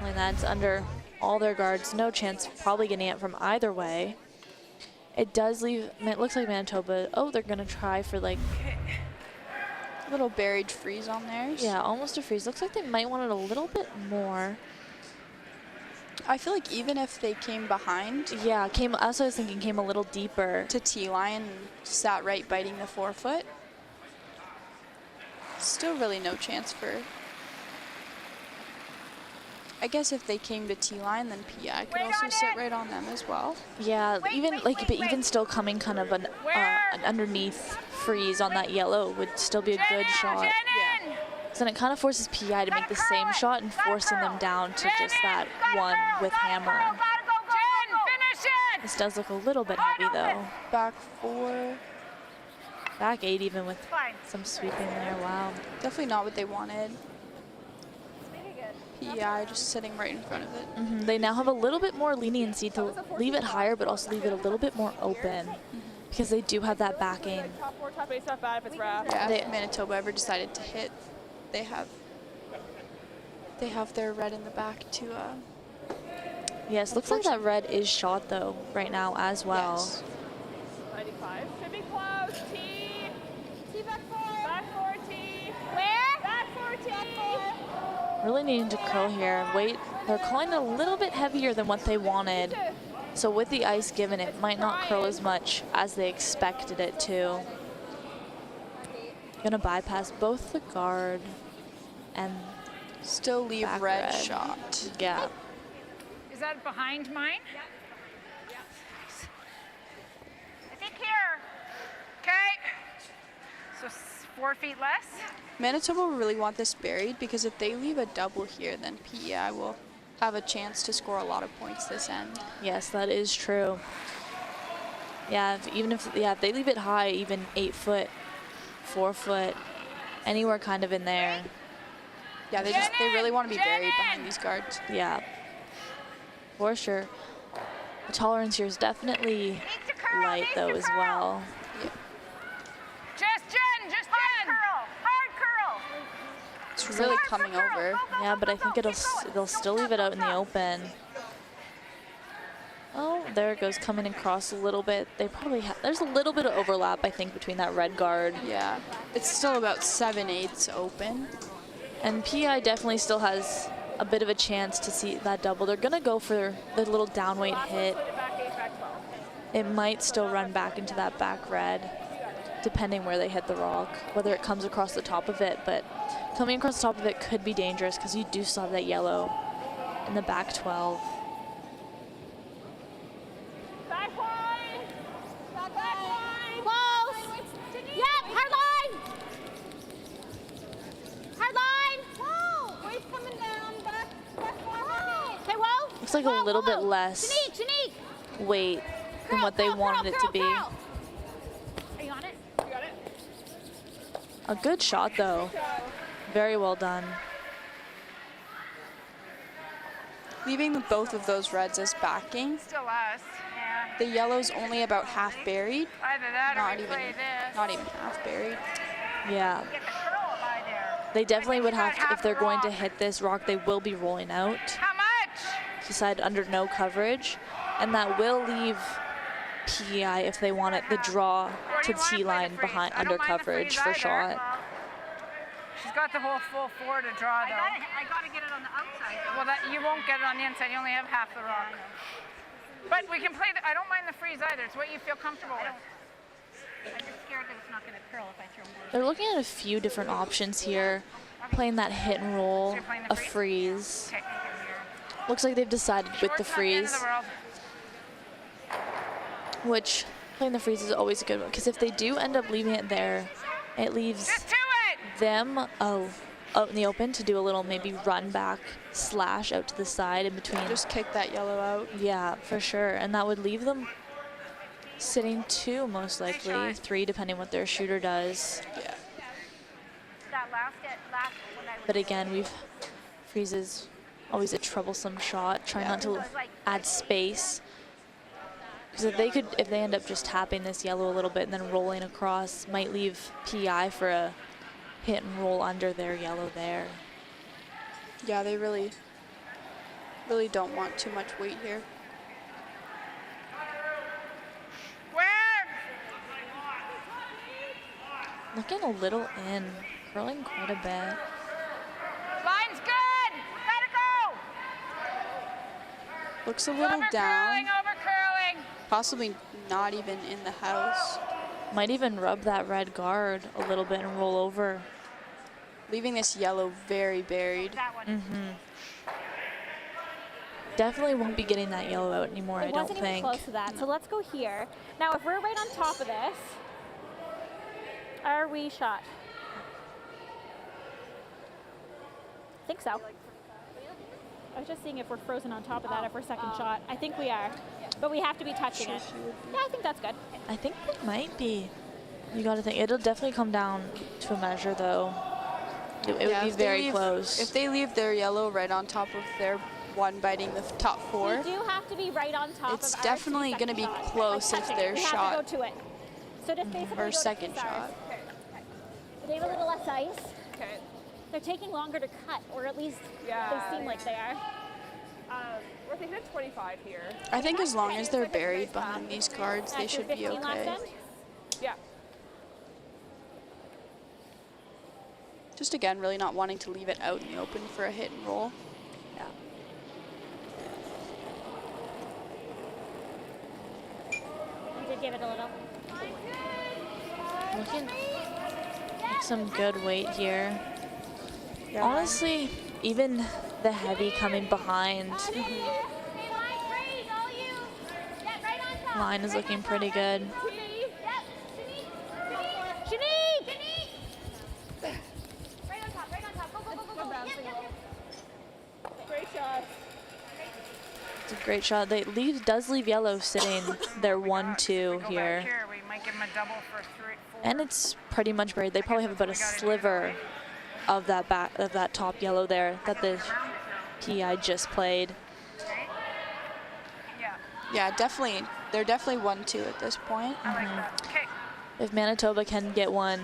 Like that's under all their guards. No chance of probably getting it from either way. It does leave, it looks like Manitoba, oh, they're gonna try for like, A little buried freeze on theirs. yeah, almost a freeze. Looks like they might want it a little bit more. I feel like even if they came behind, Yeah, that's what I was thinking, came a little deeper. to T-line and sat right biting the forefoot, still really no chance for. I guess if they came to T-line, then PI could also sit right on them as well. Yeah, even still coming kind of an underneath freeze on that yellow would still be a good shot. Yeah. So then it kind of forces PI to make the same shot and forcing them down to just that one with hammer. Jen, finish it. This does look a little bit heavy though. Back 4. Back 8 even with Fine. some sweeping there, wow. Definitely not what they wanted. PI just sitting right in front of it. They now have a little bit more leniency to leave it higher, but also leave it a little bit more open. because they do have that backing. Like top 4, top 8 stuff bad if it's wrapped. Yeah, if Manitoba ever decided to hit, they have their red in the back to. Yes, looks like that red is shot though right now as well. Yes. 95. Should be close. T. T back 4. Back 4, T. Where? Back 4, T. Really needing to curl here. Wait, they're calling it a little bit heavier than what they wanted. So with the ice given, it might not curl as much as they expected it to. Gonna bypass both the guard and still leave red shot. Yeah. Is that behind mine? Yeah. I think here. Okay. So 4 feet less. Manitoba will really want this buried because if they leave a double here, then PEI will have a chance to score a lot of points this end. Yes, that is true. Yeah, if they leave it high, even 8 foot, 4 foot, anywhere kind of in there. Yeah, they really want to be buried behind these guards. Yeah, for sure. The tolerance here is definitely light though as well. Yeah. Just Jen. Hard curl. It's really coming over. Yeah, but I think they'll still leave it out in the open. Oh, there it goes, coming across a little bit. They probably there's a little bit of overlap, I think, between that red guard. Yeah, it's still about 7/8 open. And PI definitely still has a bit of a chance to see that double. They're gonna go for the little downweight hit. It might still run back into that back red, depending where they hit the rock, whether it comes across the top of it. But coming across the top of it could be dangerous because you do still have that yellow in the back 12. Back line. Back line. Close. Yep, hard line. Hard line. Whoa. Wave's coming down. Back 4. Okay, whoa. Looks like a little bit less Janique. weight than what they wanted it to be. Are you on it? You got it? A good shot though. Very well done. Leaving both of those reds as backing. Still us. Yeah. The yellow's only about half buried. Either that Not or we even, play this. not even half buried. Yeah. Get the curl by there. They definitely would have to, if they're going to rock. hit this rock, they will be rolling out. How much? Decide under no coverage. And that will leave PEI if they want it, the draw to the T line behind under coverage for shot. She's got the whole full 4 to draw though. I gotta get it on the outside. Well, you won't get it on the inside. You only have half the rock. But we can play I don't mind the freeze either. It's what you feel comfortable with. I'm just scared that it's not going to curl if I throw more. They're looking at a few different options here. Playing that hit and roll, a freeze. Okay. Looks like they've decided with the freeze, which playing the freeze is always a good one, because if they do end up leaving it there, it leaves them out in the open to do a little maybe run back slash out to the side in between. Just kick that yellow out. Yeah, for sure. And that would leave them sitting 2 most likely, 3 depending what their shooter does. Yeah. That last when I But again, freezes always a troublesome shot. Try not to add space. Because if they end up just tapping this yellow a little bit and then rolling across, might leave PI for a hit and roll under their yellow there. Yeah, they really don't want too much weight here. Looking a little in, curling quite a bit. Line's good. Gotta go. Looks a little down. Over curling. Possibly not even in the house. Might even rub that red guard a little bit and roll over. Leaving this yellow very buried. Definitely won't be getting that yellow out anymore, I don't wasn't think. even close to that. So let's go here. Now, if we're right on top of this, are we shot? I think so. I was just seeing if we're frozen on top of that, if we're second shot. I think we are, but we have to be touching it. Yeah, I think that's good. I think it might be. You got to think. It'll definitely come down to a measure, though. It would be very close. If they leave their yellow right on top of their one biting the top 4, We do have to be right on top it's of our definitely going to be close if they're We shot. have to go to it. So just basically Or go to second sides. shot. Okay. They have a little less ice. Okay. They're taking longer to cut, or at least Yeah. they seem like they are. We're thinking of 25 here. I think as long as they're buried behind these guards, they should be 15 last okay. end. Yeah. Just again, really not wanting to leave it out in the open for a hit and roll. Yeah. You did give it a little. Looking like some good weight here. Yeah. Honestly, even the heavy coming behind line is looking pretty good. Great shot. It's a great shot. They does leave yellow sitting their 1-2 Go back here. here. We might give him a double for 3, 4. And it's pretty much buried. They probably have about a sliver of that top yellow there that the PI just played. Yeah. Yeah, definitely. They're definitely 1-2 at this point. I like that. Okay. If Manitoba can get one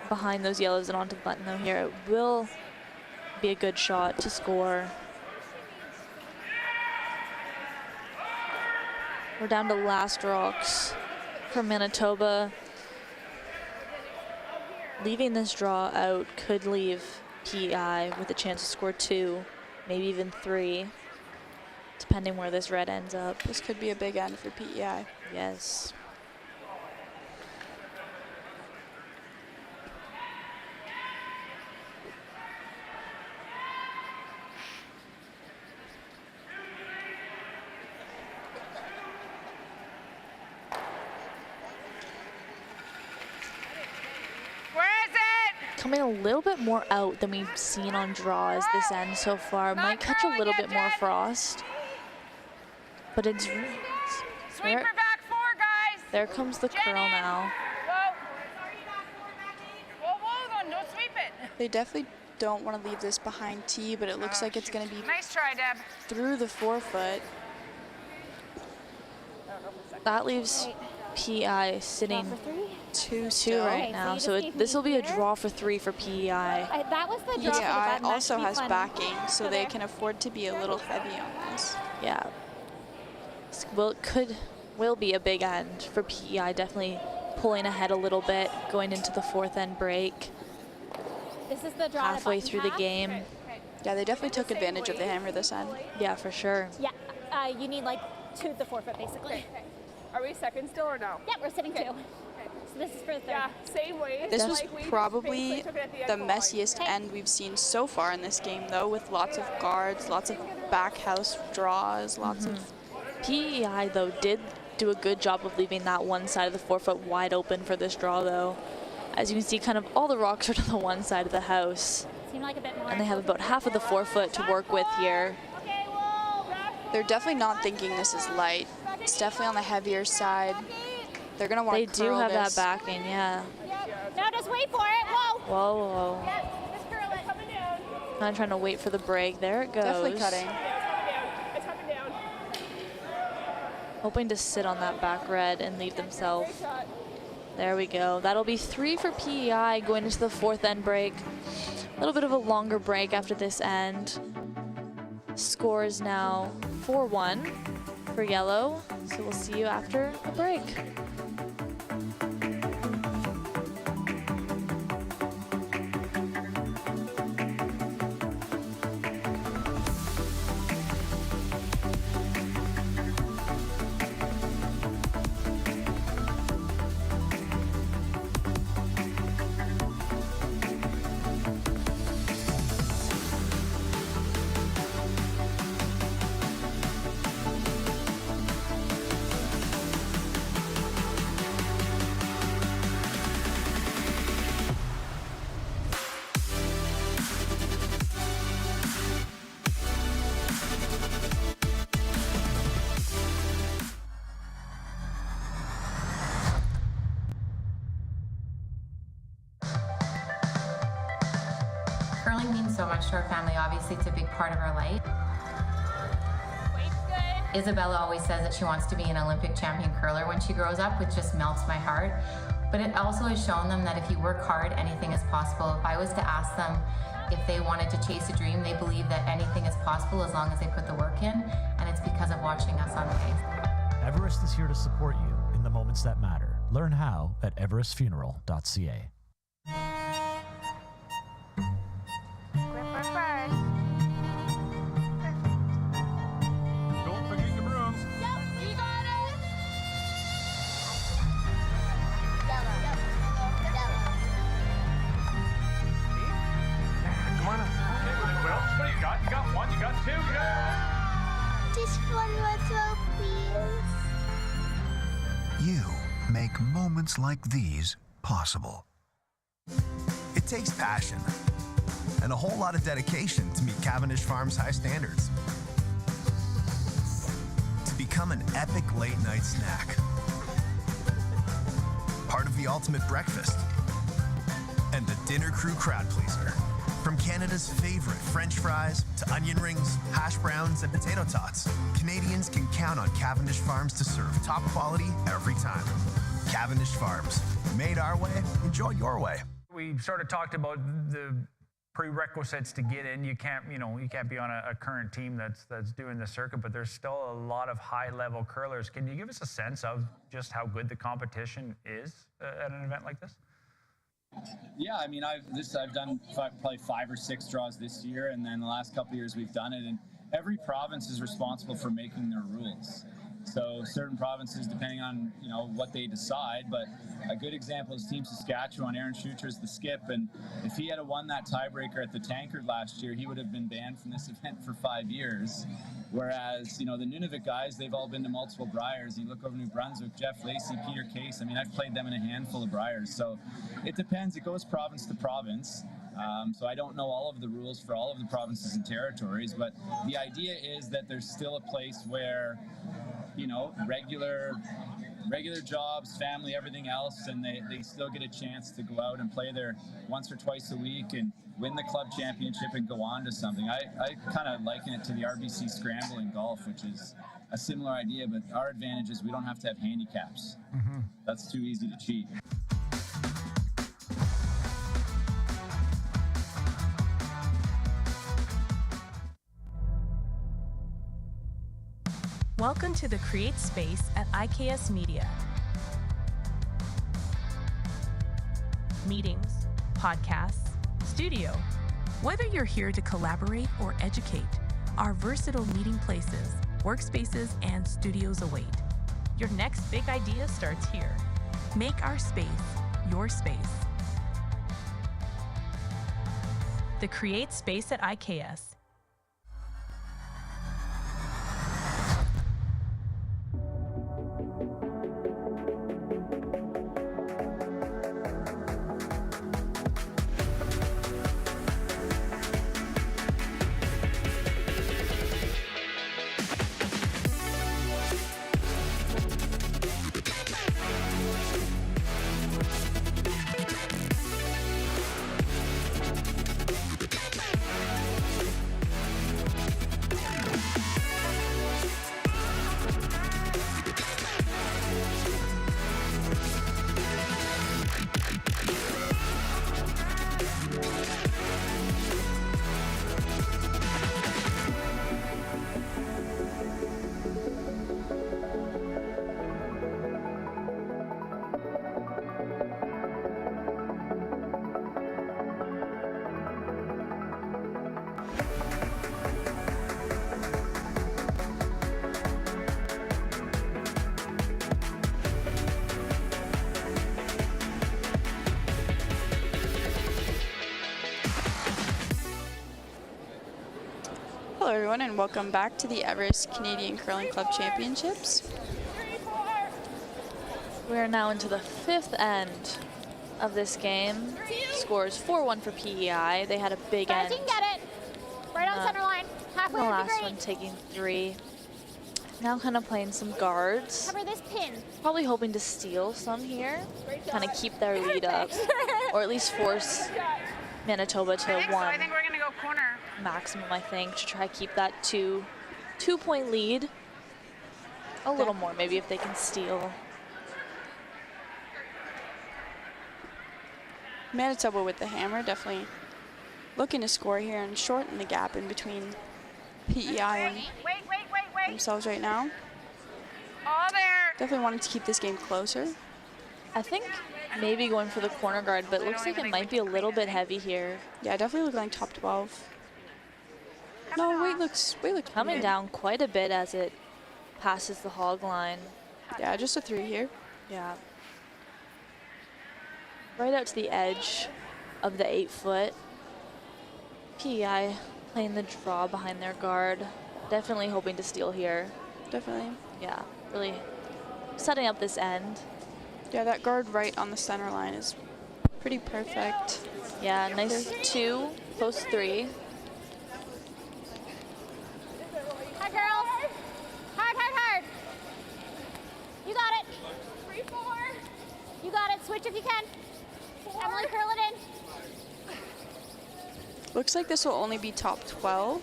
behind those yellows and onto the button though here, it will be a good shot to score. We're down to last rocks for Manitoba. Leaving this draw out could leave PEI with a chance to score 2, maybe even 3, depending where this red ends up. This could be a big end for PEI. Yes. Coming a little bit more out than we've seen on draws this end so far. Might catch a little bit more frost. But it's Sweep there, her back 4, guys. there comes the curl now. Whoa. Whoa, whoa, don't sweep it. They definitely don't want to leave this behind T, but it looks like it's going to be Nice try, Deb. through the 4-foot. That leaves PEI sitting 2-2 still. right Okay, so now. you So just this will be a here. draw for 3 for PEI. That was the draw for the PEI button. That also should be has fun. backing, so they there. can afford to be a little heavy on this. Yeah. Well, will be a big end for PEI. Definitely pulling ahead a little bit, going into the 4th end break. This is the draw Halfway to through the half. game. Yeah, they definitely took advantage of the hammer this end. Yeah, for sure. Yeah, you need like 2 the 4-foot basically. Okay. Are we second still or no? Yeah, we're sitting 2. Okay. So this is for the 3rd. Yeah, same way. This was Like we probably basically took it at the end line. messiest end we've seen so far in this game, though, with lots of guards, lots of back house draws, lots of... PEI, though, did do a good job of leaving that one side of the 4-foot wide open for this draw, though. As you can see, kind of all the rocks are to the one side of the house. Seem like a bit more. And they have about half of the 4-foot to work with here. They're definitely not thinking this is light. It's definitely on the heavier side. They're going to want They to do curl have this. that backing, yeah. No, just wait for it. Whoa. Whoa, whoa. Just curl it. Coming down. Kind of trying to wait for the break. There it goes. Definitely cutting. It's coming down. Hoping to sit on that back red and leave themselves. There we go. That'll be 3 for PEI going into the 4th end break. A little bit of a longer break after this end. Score is now 4-1 for yellow. So we'll see you after the break. Curling means so much to our family. Obviously, it's a big part of our life. Weight's good. Isabella always says that she wants to be an Olympic champion curler when she grows up, which just melts my heart. But it also has shown them that if you work hard, anything is possible. If I was to ask them if they wanted to chase a dream, they believe that anything is possible as long as they put the work in, and it's because of watching us on the ice. Everest is here to support you in the moments that matter. Learn how at everestfuneral.ca. Don't forget your brooms. You got it. Come on up. Okay, well, what do you got? You got one, you got two, you got... Just one more throw, please. You make moments like these possible. It takes passion and a whole lot of dedication to meet Cavendish Farms' high standards. To become an epic late-night snack. Part of the ultimate breakfast. And the dinner crew crowd pleaser. From Canada's favorite French fries to onion rings, hash browns, and potato tots, Canadians can count on Cavendish Farms to serve top quality every time. Cavendish Farms. Made our way, enjoy your way. We sort of talked about the prerequisites to get in. You can't be on a current team that's doing the circuit, but there's still a lot of high-level curlers. Can you give us a sense of just how good the competition is at an event like this? Yeah, I mean, I've done probably 5 or 6 draws this year, and then the last couple of years we've done it, and every province is responsible for making their rules. So certain provinces, depending on what they decide, but a good example is Team Saskatchewan. Aaron Schuster is the skip, and if he had won that tiebreaker at the Tankard last year, he would have been banned from this event for 5 years. Whereas the Nunavut guys, they've all been to multiple Briars. You look over New Brunswick, Jeff Lacey, Peter Case. I mean, I've played them in a handful of Briars. So it depends. It goes province to province. So I don't know all of the rules for all of the provinces and territories, but the idea is that there's still a place where regular jobs, family, everything else, and they still get a chance to go out and play there once or twice a week and win the club championship and go on to something. I kind of liken it to the RBC Scramble in golf, which is a similar idea, but our advantage is we don't have to have handicaps. Mm-hmm. That's too easy to cheat. Welcome to the Create Space at IKS Media. Meetings, podcasts, studio. Whether you're here to collaborate or educate, our versatile meeting places, workspaces, and studios await. Your next big idea starts here. Make our space your space. The Create Space at IKS. Hello everyone and welcome back to the Everest Canadian Curling Club Championships. We are now into the 5th end of this game. Scores 4-1 for PEI. They had a big end. You can get it. Right on center line. Halfway the would be last great. one taking 3. Now kind of playing some guards. Cover this pin. Probably hoping to steal some here. Kind of keep their lead up. Or at least force Manitoba to I think we're going to go corner. maximum, I think, to try to keep that two-point lead. A little more, maybe, if they can steal. Manitoba with the hammer, definitely looking to score here and shorten the gap in between PEI and themselves right now. All there. Definitely wanted to keep this game closer. I think maybe going for the corner guard, but it looks like it might be a little bit heavy here. Yeah, definitely looking like top 12. No, weight looks coming down quite a bit as it passes the hog line. Yeah, just a 3 here. Yeah. Right out to the edge of the 8-foot. PEI playing the draw behind their guard. Definitely hoping to steal here. Definitely. Yeah, really setting up this end. Yeah, that guard right on the center line is pretty perfect. Yeah, nice 2, post 3. Hard, girls. Hard, hard, hard. You got it. 3, 4. You got it. Switch if you can. 4. Emily, curl it in. Looks like this will only be top 12.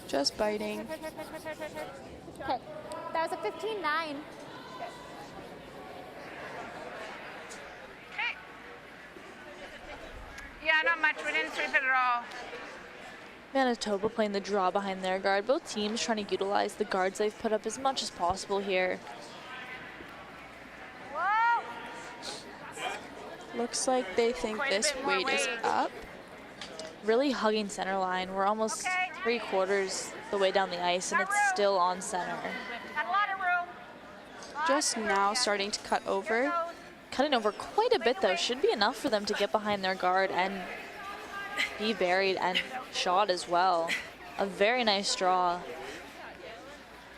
Just biting. Okay, that was a 15-9. Yeah, not much. We didn't sweep it at all. Manitoba playing the draw behind their guard. Both teams trying to utilize the guards they've put up as much as possible here. Whoa. Looks like they think this weight is up. Really hugging center line. We're almost 3/4 the way down the ice, and it's still on center. Got a lot of room. Just now starting to cut over. Cutting over quite a bit, though. Should be enough for them to get behind their guard and be buried and shot as well. A very nice draw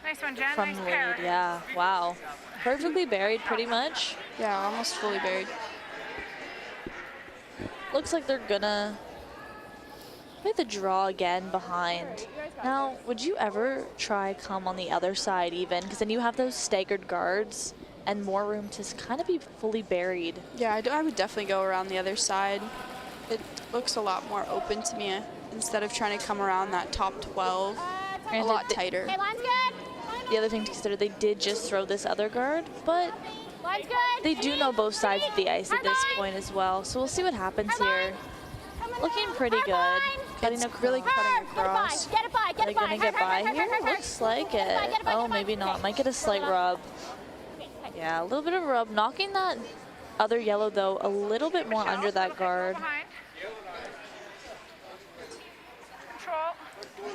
Nice one, Jen. from Nice the pair. lead. Yeah, wow. Perfectly buried, pretty much. Yeah, almost fully buried. Looks like they're gonna play the draw again behind. Now, would you ever try come on the other side even? Because then you have those staggered guards and more room to kind of be fully buried. Yeah, I would definitely go around the other side. It looks a lot more open to me instead of trying to come around that top 12. A lot tighter. Okay, line's good. The other thing to consider, they did just throw this other guard, but Line's good. they do know both sides of the ice at this point as well. So we'll see what happens here. Looking pretty good. Cutting really cutting across. Get it by, get Are they it by. gonna get by here? Looks like it. Oh, maybe not. Might get a slight rub. Yeah, a little bit of rub. Knocking that other yellow, though, a little bit more under that guard.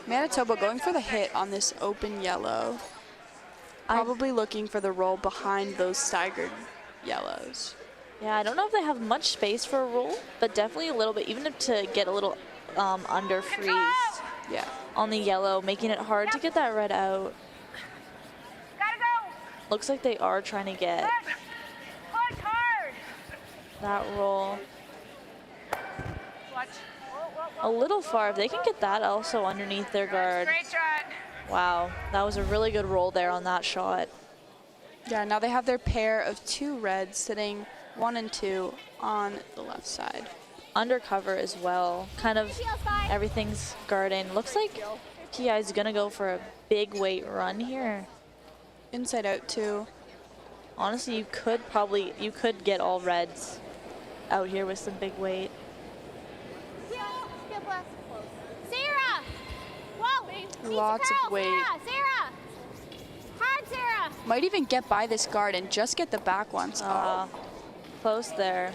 Manitoba going for the hit on this open yellow. Probably looking for the roll behind those staggered yellows. Yeah, I don't know if they have much space for a roll, but definitely a little bit, even to get a little under freeze. Yeah. On the yellow, making it hard to get that red out. Gotta go. Looks like they are trying to get Push hard. that roll Watch. a little far. If they can get that also underneath their guard. Great shot. Wow, that was a really good roll there on that shot. Yeah, now they have their pair of 2 reds sitting 1 and 2 on the left side. Undercover as well. Kind of everything's guarding. Looks like PI is gonna go for a big weight run here. Inside out too. Honestly, you could get all reds out here with some big weight. Sarah! Whoa! Lots of weight. Sarah! Hard, Sarah! Might even get by this guard and just get the back ones off. Close there.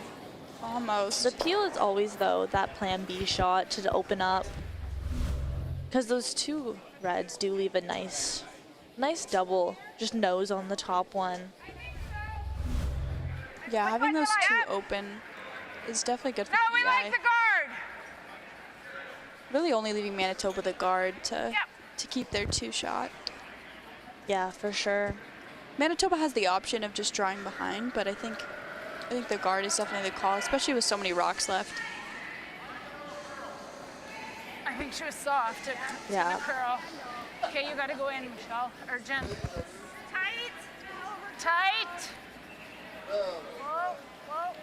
Almost. The peel is always, though, that plan B shot to open up. Because those 2 reds do leave a nice double, just nose on the top one. Yeah, having those 2 open is definitely good for No, we like the guard. Really only leaving Manitoba the guard to keep their 2 shot. Yeah, for sure. Manitoba has the option of just drawing behind, but I think the guard is definitely the call, especially with so many rocks left. I think she was soft. Yeah. Curl. Okay, you gotta go in, Michelle or Jen. Tight. Tight. Whoa, whoa.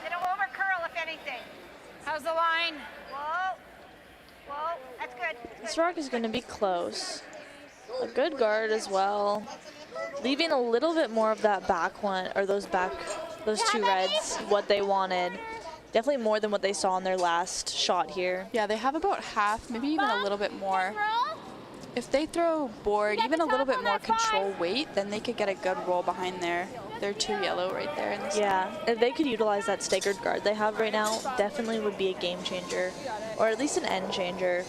It'll over curl if anything. How's the line? Whoa, whoa. That's good. This rock is going to be close. A good guard as well. Leaving a little bit more of that back one, or those two reds, what they wanted. Definitely more than what they saw in their last shot here. Yeah, they have about half, maybe even a little bit more. If they throw board, even a little bit more control weight, then they could get a good roll behind their two yellow right there in the center. Yeah, if they could utilize that staggered guard they have right now, definitely would be a game changer, or at least an end changer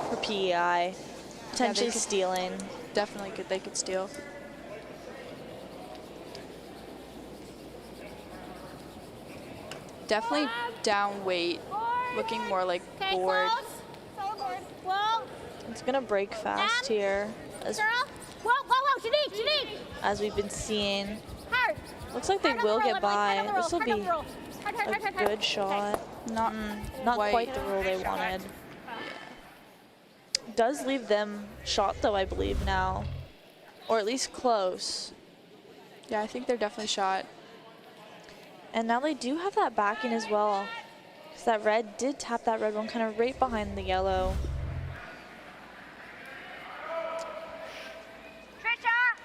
for PEI. Potentially Yeah, stealing. Definitely they could steal. Definitely down weight, looking more like board. It's gonna break fast here, as we've been seeing. Looks like they will get by. This will be a good shot. Not quite the roll they wanted. Does leave them shot though, I believe now, or at least close. Yeah, I think they're definitely shot. And now they do have that backing as well, because that red did tap that red one kind of right behind the yellow.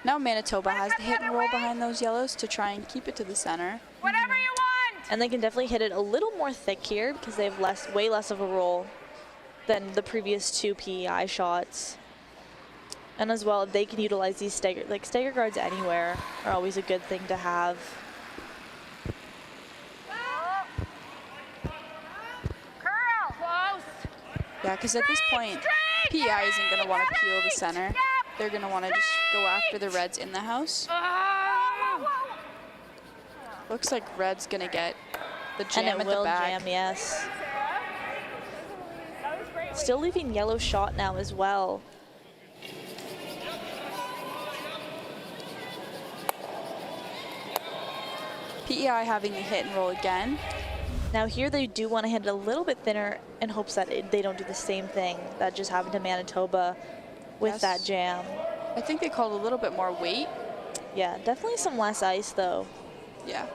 Now Manitoba has the hit and roll behind those yellows to try and keep it to the center. Whatever you want! And they can definitely hit it a little more thick here because they have way less of a roll than the previous two PEI shots. And as well, if they can utilize these stagger guards anywhere are always a good thing to have. Curl! Close! Yeah, because at this point, PEI isn't going to want to peel the center. They're going to want to just go after the reds in the house. Looks like red's going to get the jam at the back. Jam, yes. Still leaving yellow shot now as well. PEI having the hit and roll again. Now here they do want to hit it a little bit thinner in hopes that they don't do the same thing that just happened to Manitoba with that jam. I think they called a little bit more weight. Yeah, definitely some less ice though. Yeah.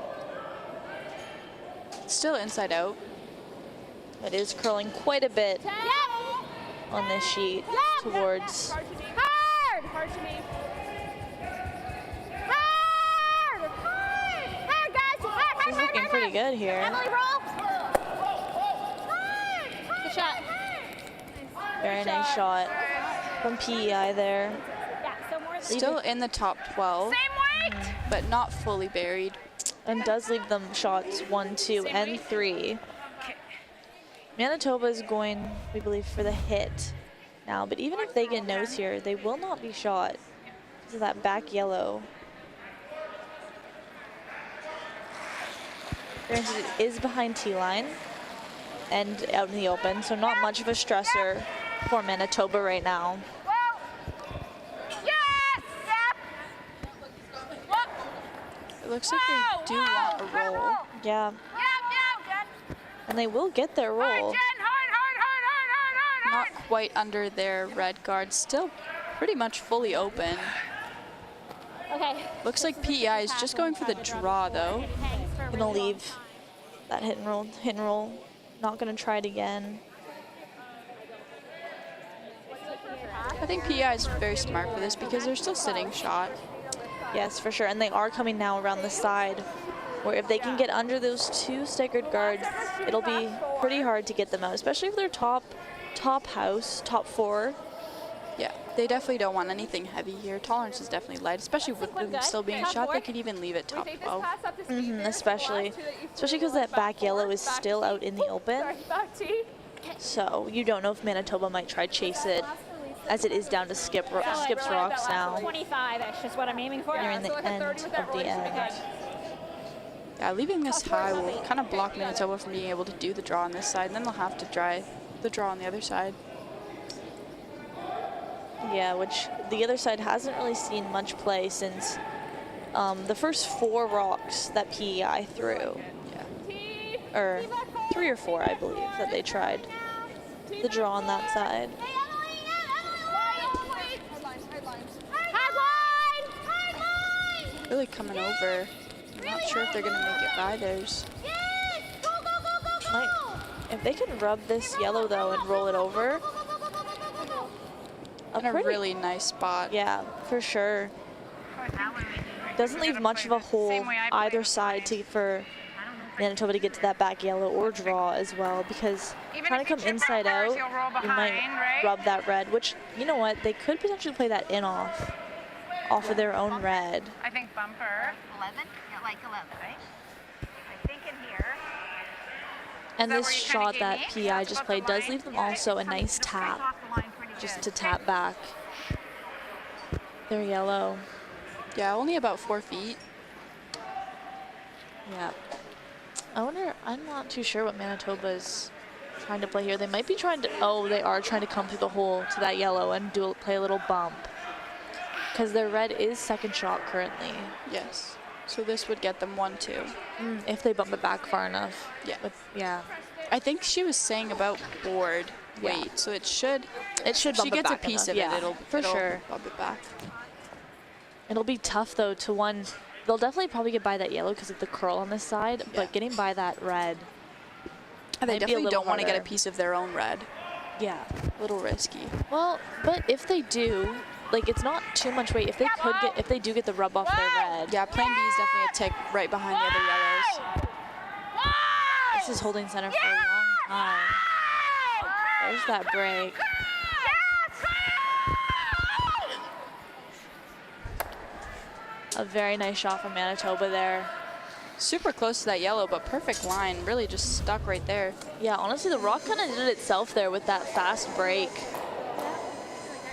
Still inside out. It is curling quite a bit on this sheet towards. Hard! Hard to me. Hard, guys! She's looking pretty good here. Emily, roll! Good shot. Very nice shot from PEI there. Still in the top 12. Same weight! But not fully buried. And does leave them shots 1, 2, and 3. Manitoba is going, we believe, for the hit now. But even if they get nose here, they will not be shot because of that back yellow. Granted, it is behind T-line and out in the open, so not much of a stressor for Manitoba right now. It looks like they do want a roll. Yeah. And they will get their roll. Not quite under their red guard. Still pretty much fully open. Okay. Looks like PEI is just going for the draw though. Gonna leave that hit and roll. Not gonna try it again. I think PEI is very smart for this because they're still sitting shot. Yes, for sure. And they are coming now around the side, where if they can get under those two staggered guards, it'll be pretty hard to get them out, especially if they're top house, top 4. Yeah, they definitely don't want anything heavy here. Tolerance is definitely light, especially with them still being shot. They could even leave it top 12. Especially because that back yellow is still out in the open. So you don't know if Manitoba might try chase it, as it is down to Skip's rocks now. 25-ish is what I'm aiming for. Nearing the end of the end. Yeah, leaving this high will kind of block Manitoba from being able to do the draw on this side, and then they'll have to try the draw on the other side. Yeah, which the other side hasn't really seen much play since the first 4 rocks that PEI threw. Yeah. Or 3 or 4, I believe, that they tried the draw on that side. Really coming over. I'm not sure if they're going to make it by theirs. If they can rub this yellow, though, and roll it over, in a really nice spot. Yeah, for sure. Doesn't leave much of a hole either side for Manitoba to get to that back yellow or draw as well, because trying to come inside out, you might rub that red, which, you know what, they could potentially play that in off of their own red. I think bumper. 11? Yeah, like 11, right? I think in here. And this shot that PI just played does leave them also a nice tap, just to tap back their yellow. Yeah, only about 4 feet. Yeah. I wonder, I'm not too sure what Manitoba's trying to play here. They might be trying to, oh, they are trying to come through the hole to that yellow and play a little bump. Because their red is second shot currently. Yes. So this would get them 1-2. If they bump it back far enough. Yeah. Yeah. I think she was saying about board weight, so it should bump it back. She gets a piece enough. of it, it'll sure bump it back. It'll be tough though to one. They'll definitely probably get by that yellow because of the curl on this side, but getting by that red. And they definitely don't want to get a piece of their own red. Yeah. A little risky. Well, but if they do, like, it's not too much weight. If they do get the rub off their red. Yeah, plan B is definitely a tick right behind the other yellows. This is holding center for a long time. There's that break. A very nice shot from Manitoba there. Super close to that yellow, but perfect line. Really just stuck right there. Yeah, honestly, the rock kind of did it itself there with that fast break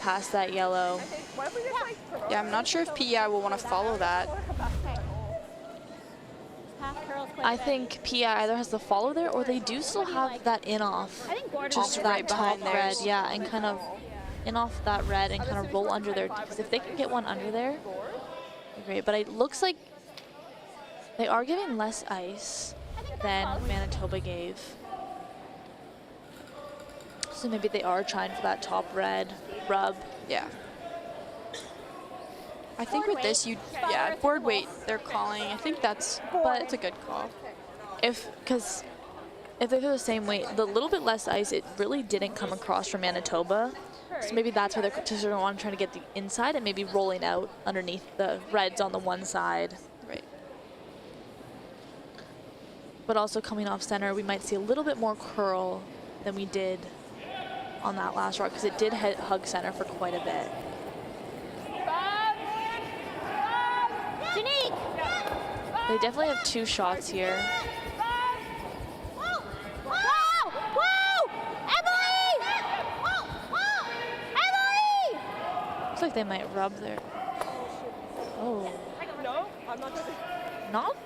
past that yellow. Yeah, I'm not sure if PEI will want to follow that. I think PEI either has to follow there or they do still have that in off. Just right behind top red, yeah, and kind of in off that red and kind of roll under there. Because if they can get one under there, great. But it looks like they are giving less ice than Manitoba gave. So maybe they are trying for that top red rub. Yeah. I think with this, board weight, they're calling. I think that's a good call. Because if they feel the same weight, the little bit less ice, it really didn't come across from Manitoba. So maybe that's why they're just trying to get the inside and maybe rolling out underneath the reds on the one side. Right. But also coming off center, we might see a little bit more curl than we did on that last rock because it did hug center for quite a bit. They definitely have two shots here. Looks like they might rub their. Oh. No, I'm not. Not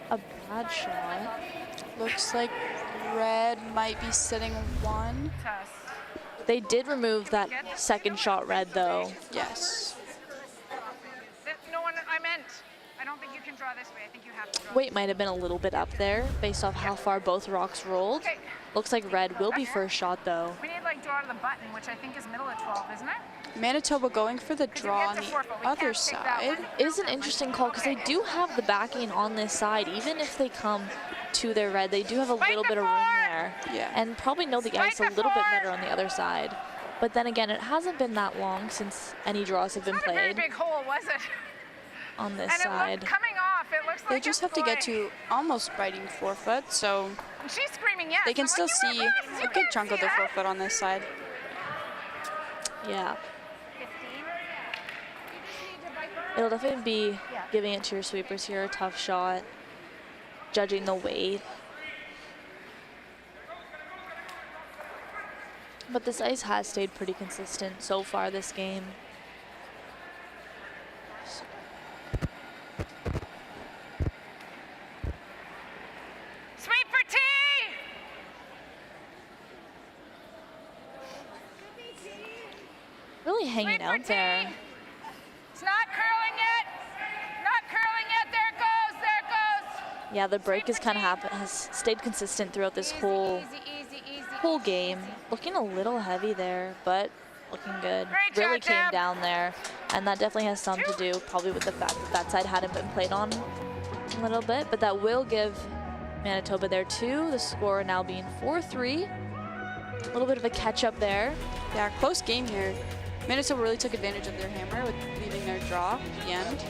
a bad shot. Looks like red might be sitting one. They did remove that second shot red though. Yes. No one, I meant. I don't think you can draw this way. I think you have to draw. Weight might have been a little bit up there based off how far both rocks rolled. Okay. Looks like red will be first shot though. We need like draw to the button, which I think is middle of 12, isn't it? Manitoba going for the draw on the other side. Is an interesting call because they do have the backing on this side. Even if they come to their red, they do have a little bit of room there. Yeah. And probably know the ice a little bit better on the other side. But then again, it hasn't been that long since any draws have been Not a very played big hole, was it? on this And side. coming off, it looks like They just have to get to almost biting forefoot, so she's screaming yes. they can still see a good chunk of their forefoot on this side. Yeah. It'll definitely be giving it to your sweepers here, a tough shot, judging the weight. But this ice has stayed pretty consistent so far this game. Sweep for T! Really hanging out there. It's not curling yet. Not curling yet. There it goes. There it goes. Yeah, the break has kind of has stayed consistent throughout this whole game. Looking a little heavy there, but looking good. Really came down there, and that definitely has something to do probably with the fact that that side hadn't been played on a little bit, but that will give Manitoba there too. The score now being 4-3. A little bit of a catch up there. Yeah, close game here. Manitoba really took advantage of their hammer with leaving their draw at the end.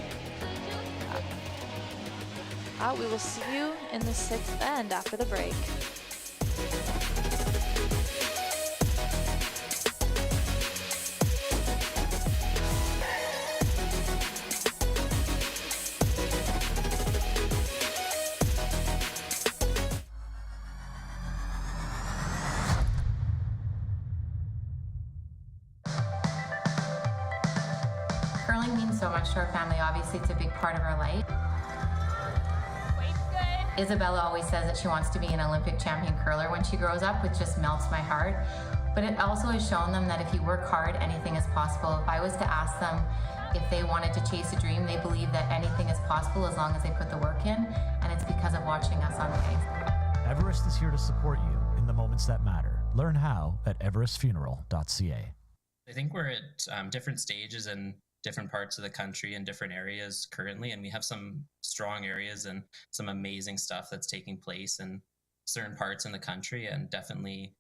We will see you in the 6th end after the break. Curling means so much to our family. Obviously, it's a big part of our life. Isabella always says that she wants to be an Olympic champion curler when she grows up, which just melts my heart. But it also has shown them that if you work hard, anything is possible. If I was to ask them if they wanted to chase a dream, they believe that anything is possible as long as they put the work in, and it's because of watching us on the ice. Everest is here to support you in the moments that matter. Learn how at everestfuneral.ca. I think we're at different stages in different parts of the country and different areas currently, and we have some strong areas and some amazing stuff that's taking place in certain parts in the country. And definitely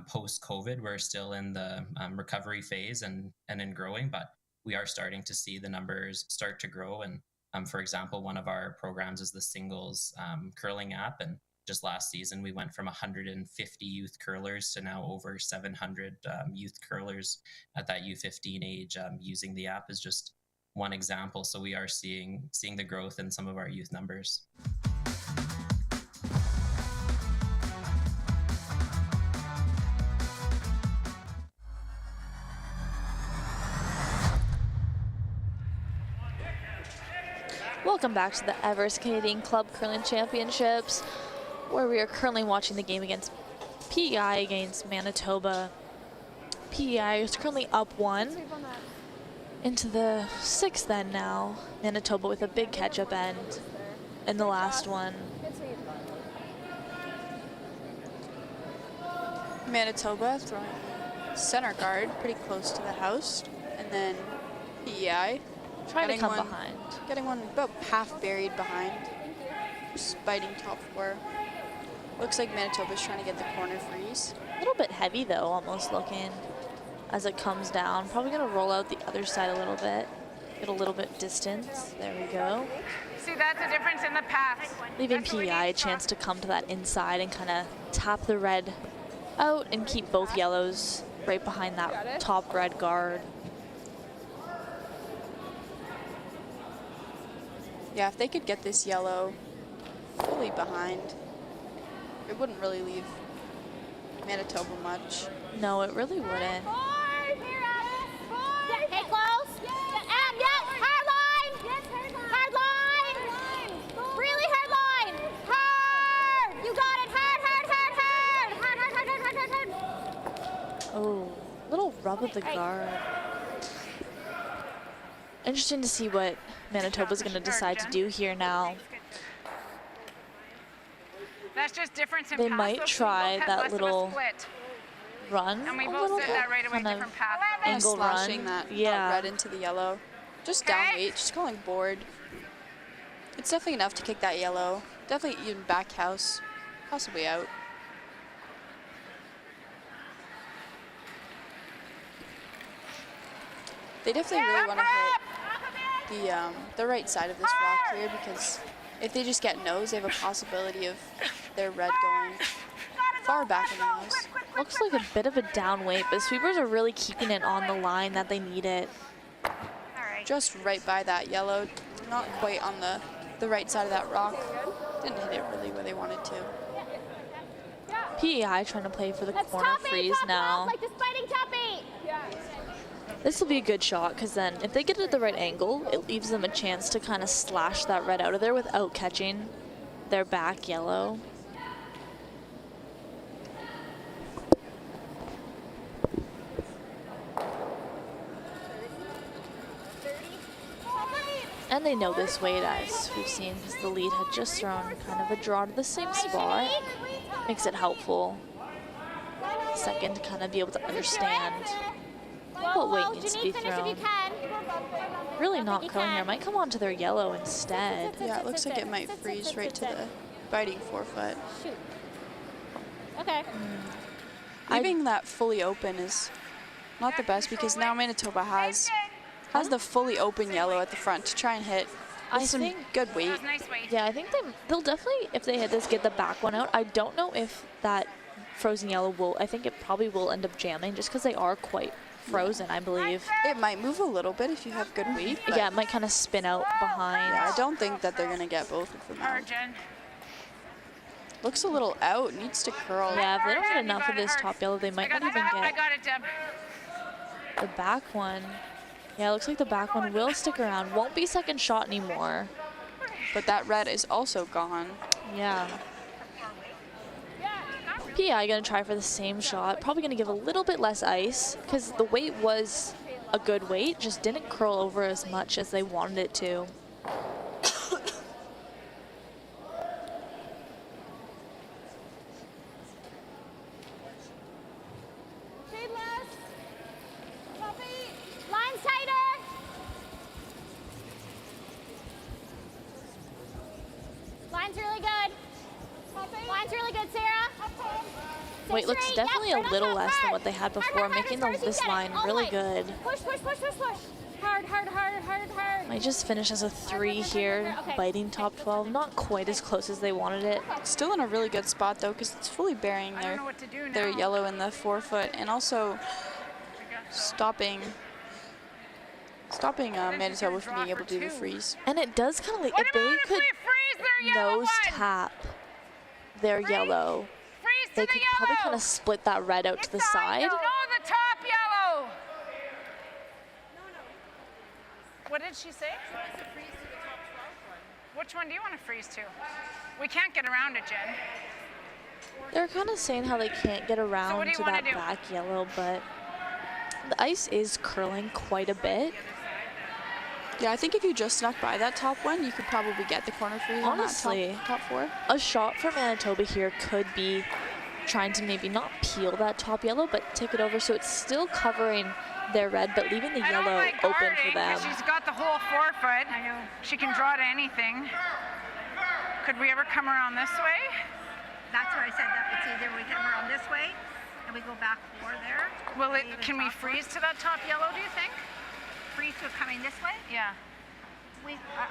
post-COVID, we're still in the recovery phase and in growing, but we are starting to see the numbers start to grow. And for example, one of our programs is the singles curling app, and just last season we went from 150 youth curlers to now over 700 youth curlers at that U15 age. Using the app is just one example. So we are seeing the growth in some of our youth numbers. Welcome back to the Everest Canadian Club Curling Championships, where we are currently watching the game against PEI against Manitoba. PEI is currently up 1 into the 6th end now. Manitoba with a big catch-up end in the last one. Manitoba throwing center guard pretty close to the house, and then PEI trying to come behind. Getting one about half buried behind. Just biting top 4. Looks like Manitoba's trying to get the corner freeze. A little bit heavy though, almost looking as it comes down. Probably gonna roll out the other side a little bit. Get a little bit distance. There we go. See, that's the difference in the paths. Leaving PEI a chance to come to that inside and kind of tap the red out and keep both yellows right behind that top red guard. Yeah, if they could get this yellow fully behind, it wouldn't really leave Manitoba much. No, it really wouldn't. Hey, close. Yes, hard line. Hard line. Really hard line. Hard. You got it. Hard. Oh, little rub of the guard. Interesting to see what Manitoba's going to decide to do here now. That's just difference in They paths. might try that little run, and we a both little said that right away, kind of different path. angle slashing run. that Yeah. red into the yellow. Just down weight, just calling board. It's definitely enough to kick that yellow. Definitely even back house, possibly out. They definitely really want to hit the right side of this rock here, because if they just get nose, they have a possibility of their red going far back in the nose. Looks like a bit of a down weight, but sweepers are really keeping it on the line that they need it. Just right by that yellow, not quite on the right side of that rock. Didn't hit it really where they wanted to. PEI trying to play for the corner freeze now. Like the spiting tuppy. This will be a good shot, because then if they get it at the right angle, it leaves them a chance to kind of slash that red out of there without catching their back yellow. And they know this weight, as we've seen, because the lead had just thrown kind of a draw to the same spot. Makes it helpful. Second, to kind of be able to understand what weight needs to be thrown. Really not curling here. Might come onto their yellow instead. Yeah, it looks like it might freeze right to the biting forefoot. Okay. Leaving that fully open is not the best because now Manitoba has the fully open yellow at the front to try and hit with some good weight. Yeah, I think they'll definitely, if they hit this, get the back one out. I don't know if that frozen yellow will, I think it probably will end up jamming just because they are quite frozen, I believe. It might move a little bit if you have good weight. Yeah, it might kind of spin out behind. Yeah, I don't think that they're going to get both of them out. Looks a little out, needs to curl. Yeah, if they don't get enough of this top yellow, they might not even get I got it, Deb. the back one. Yeah, it looks like the back one will stick around. Won't be second shot anymore. But that red is also gone. Yeah. PI gonna try for the same shot. Probably gonna give a little bit less ice because the weight was a good weight, just didn't curl over as much as they wanted it to. Line's tighter. Line's really good. Line's really good, Sarah. Weight looks definitely a little less than what they had before, making this line really good. Push, push, push, push, push. Hard, hard, hard, hard, hard. Might just finish as a 3 here, biting top 12. Not quite as close as they wanted it. Still in a really good spot though, because it's fully bearing their yellow in the forefoot, and also stopping Manitoba from being able to do the freeze. And it does kind of like, if they could nose tap their yellow, they could probably kind of split that red out to the side. No, the top yellow. What did she say? Which one do you want to freeze to? We can't get around it, Jen. They're kind of saying how they can't get around to that back yellow, but the ice is curling quite a bit. Yeah, I think if you just snuck by that top one, you could probably get the corner freeze Honestly, on that top 4. A shot for Manitoba here could be trying to maybe not peel that top yellow, but take it over so it's still covering their red, but leaving the yellow open for them. She's got the whole forefoot. I know. She can draw to anything. Could we ever come around this way? That's what I said. That it's either we come around this way and we go back 4 there. Can we freeze to that top yellow, do you think? Freeze to coming this way? Yeah.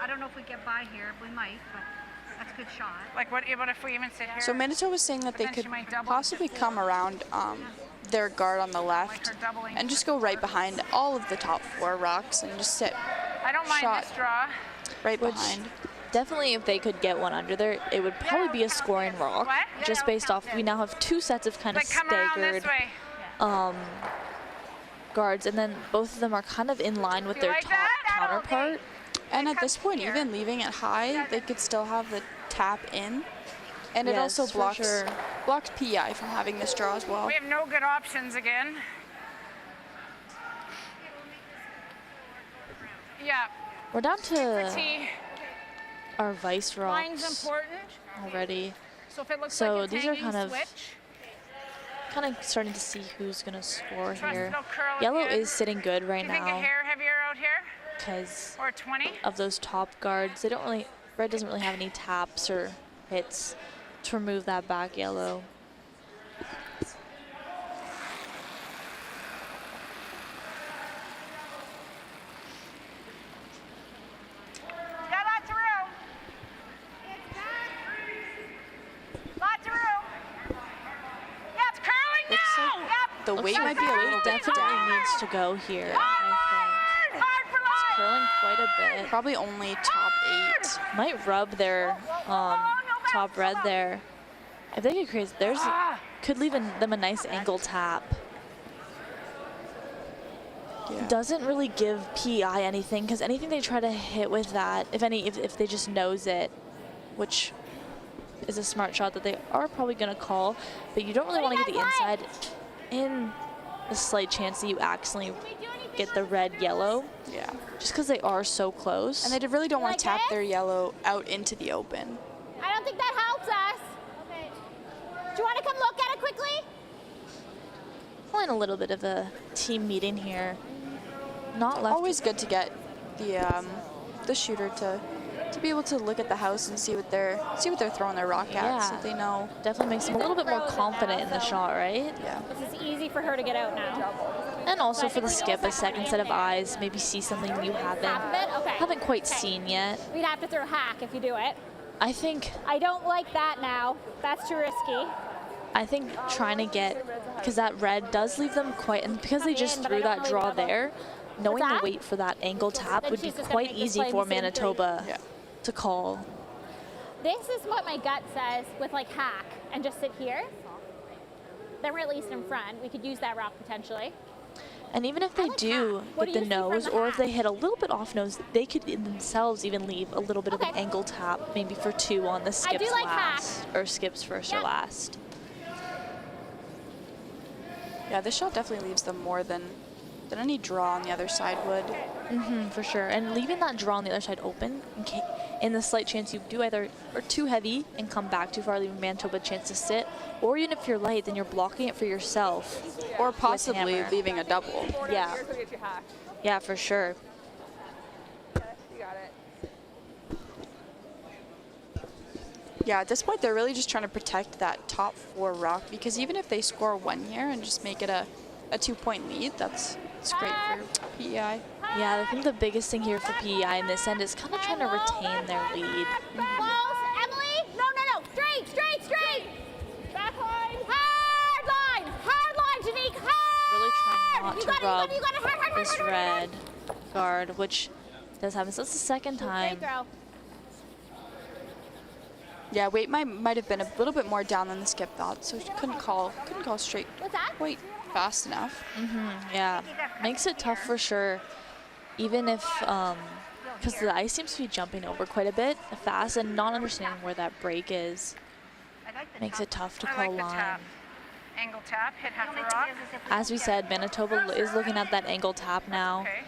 I don't know if we get by here. We might, but that's a good shot. Like what if we even sit here? So Manitoba was saying that they could possibly come around their guard on the left and just go right behind all of the top 4 rocks and just sit I don't mind this draw. Right behind. Definitely if they could get one under there, it would probably be a scoring rock. Just based off, we now have 2 sets of kind of staggered guards, and then both of them are kind of in line with their top counterpart. And at this point, even leaving it high, they could still have the tap in. And it also blocks PI from having this draw as well. We have no good options again. Yeah. We're down to our vice rocks Line's important. already. So if it looks so like it's these are hanging, kind of starting to see who's gonna score here. Yellow is sitting good right Do you think a now hair heavier out here? because Or 20? of those top guards. They don't really, red doesn't really have any taps or hits to remove that back yellow. Got lots of room. Lots of room. Yeah, it's curling now. Yep. The weight might be a little bit definitely down. needs to go here, I think. It's curling quite a bit. Probably only top 8. Might rub their top red there. If they could create, could leave them a nice angle tap. Yeah. Doesn't really give PI anything, because anything they try to hit with that, if they just nose it, which is a smart shot that they are probably going to call, but you don't really want to get the inside in the slight chance that you accidentally get the red yellow. Yeah. Just because they are so close. And they really don't want to tap their yellow out into the open. I don't think that helps us. Okay. Do you want to come look at it quickly? Playing a little bit of a team meeting here. Not left. Always good to get the shooter to to be able to look at the house and see what they're throwing their rock at, so they know. Definitely makes them a little bit more confident in the shot, right? Yeah. This is easy for her to get out now. And also for the skip, a second set of eyes, maybe see something you haven't quite seen yet. We'd have to throw hack if you do it. I think I don't like that now. That's too risky. I think trying to get, because that red does leave them quite, and because they just threw that draw there, knowing to wait for that angle tap would be quite easy for Manitoba to call. This is what my gut says with like hack and just sit here. Then we're at least in front. We could use that rock potentially. And even if they do get the nose, or if they hit a little bit off nose, they could in themselves even leave a little bit of an angle tap, maybe for 2 on the skips last, or skips first or last. Yeah, this shot definitely leaves them more than any draw on the other side would. For sure. And leaving that draw on the other side open, in the slight chance you do either are too heavy and come back too far, leaving Manitoba a chance to sit, or even if you're light, then you're blocking it for yourself. Or possibly leaving a double. Yeah. Yeah, for sure. You got it. Yeah, at this point, they're really just trying to protect that top 4 rock, because even if they score 1 here and just make it a 2-point lead, it's great for PEI. Yeah, I think the biggest thing here for PEI in this end is kind of trying to retain their lead. Close, Emily. No. Straight. Back line. Hard line, Janique. Hard. Really trying not to rub you got it. Hard. this red guard, which does happen. So that's the second time. Yeah, weight might have been a little bit more down than the skip thought, so she couldn't call straight quite fast enough. Yeah, makes it tough for sure. Even if, because the ice seems to be jumping over quite a bit fast, and not understanding where that break is makes it tough to call line. Angle tap, hit half the rock. As we said, Manitoba is looking at that angle tap now. Okay.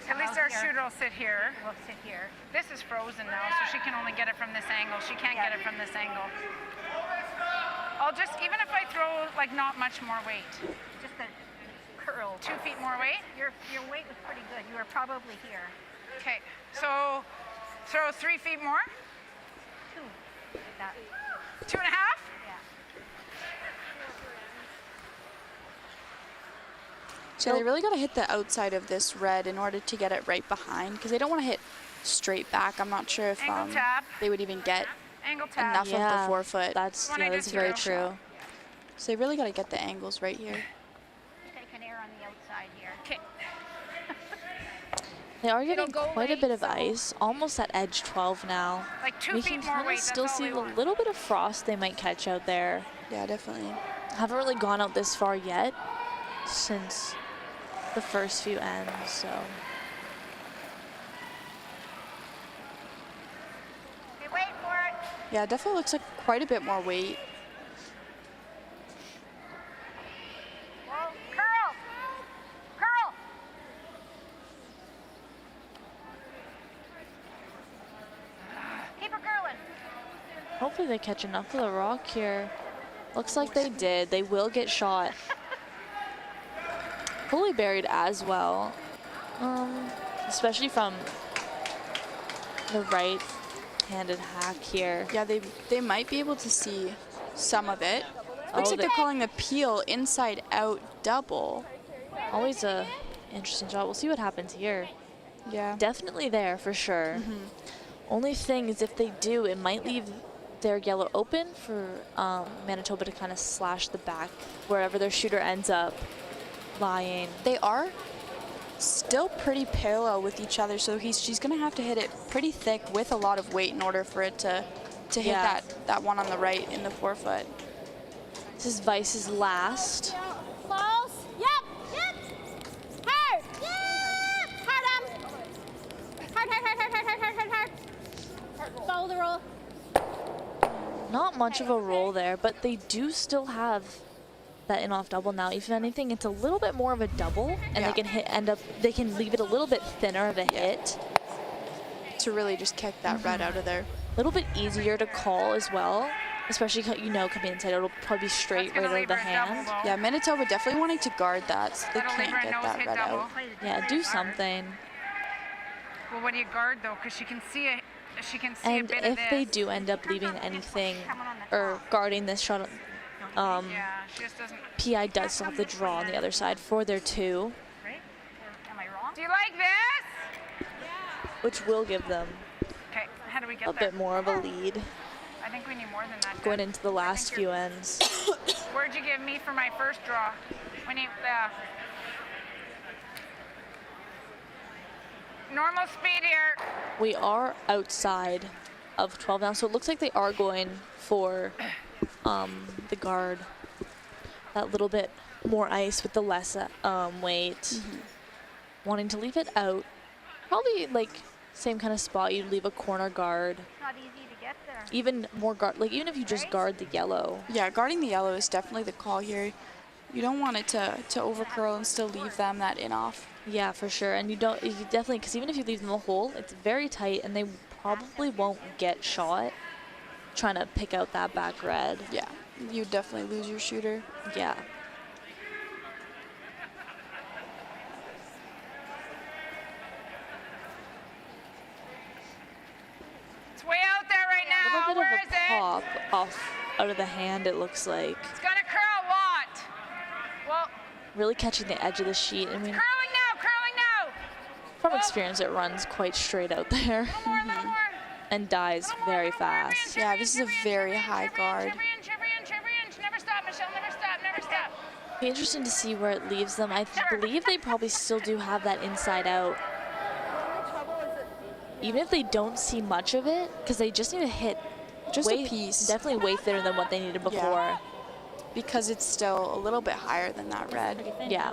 At least our shooter will sit here. We'll sit here. This is frozen now, so she can only get it from this angle. She can't get it from this angle. I'll just, even if I throw like not much more weight. Just a curl. 2 feet more weight? Your weight was pretty good. You were probably here. Okay, so throw 3 feet more? 2. Like that. 2.5? Yeah. So they really got to hit the outside of this red in order to get it right behind, because they don't want to hit straight back. I'm not sure if they would even get enough of the 4 foot. That's very true. So they really got to get the angles right here. Take an air on the outside here. Okay. They are getting quite a bit of ice, almost at edge 12 now. Like 2 we feet can more kind weight, of still see a little bit of frost they might catch out there. Yeah, definitely. Haven't really gone out this far yet since the first few ends, so. Okay, wait for it. Yeah, it definitely looks like quite a bit more weight. Whoa, curl. Curl. Keep her curling. Hopefully they catch enough of the rock here. Looks like they did. They will get shot. Fully buried as well, especially from the right-handed hack here. Yeah, they might be able to see some of it. Looks like they're calling the peel inside out double. Always a interesting shot. We'll see what happens here. Yeah. Definitely there for sure. Only thing is if they do, it might leave their yellow open for Manitoba to kind of slash the back wherever their shooter ends up lying. They are still pretty parallel with each other, so she's going to have to hit it pretty thick with a lot of weight in order for it to hit that one on the right in the 4 foot. This is Vice's last. Close. Yep. Hard. Yep. Hard. Hard. Follow the roll. Not much of a roll there, but they do still have that in-off double now. If anything, it's a little bit more of a double, and they can they can leave it a little bit thinner of a hit. To really just kick that red out of there. A little bit easier to call as well, especially, coming inside, it'll probably be straight right out of the hand. Yeah, Manitoba definitely wanting to guard that, so they can't get that red out. Yeah, do something. Well, what do you guard though? Because she can see it. she can see a And bit of if this. they do end up leaving anything or guarding this shot, Yeah, she just doesn't. PI does still have the draw on the other side for their 2, Right? Or am I wrong? Do you like this? which will give them Okay, how do we get a there? bit more of a lead I think we need more than that. going into the last few ends. Where'd you give me for my first draw? We need normal speed here. We are outside of 12 now, so it looks like they are going for the guard. That little bit more ice with the less weight. Wanting to leave it out. Probably like same kind of spot you'd leave a corner guard. Not easy to get there. Even more guard, like even if you just guard the yellow. Yeah, guarding the yellow is definitely the call here. You don't want it to overcurl and still leave them that in-off. Yeah, for sure. And you definitely, because even if you leave them a hole, it's very tight and they probably won't get shot trying to pick out that back red. Yeah, you definitely lose your shooter. Yeah. It's way out there right A now. little bit Where of is a it? pop off out of the hand, it looks like. It's gonna curl a lot. Well, Really catching the edge of the sheet. I mean, curling now, curling now. from experience, it runs quite straight out there and dies very fast. Yeah, this is a very high guard. Every inch, never stop, Michelle, never stop, never stop. Be interesting to see where it leaves them. I believe they probably still do have that inside out. Even if they don't see much of it, because they just need to hit just a piece. Definitely way thinner than what they needed before. Yeah. Because it's still a little bit higher than that red. Yeah.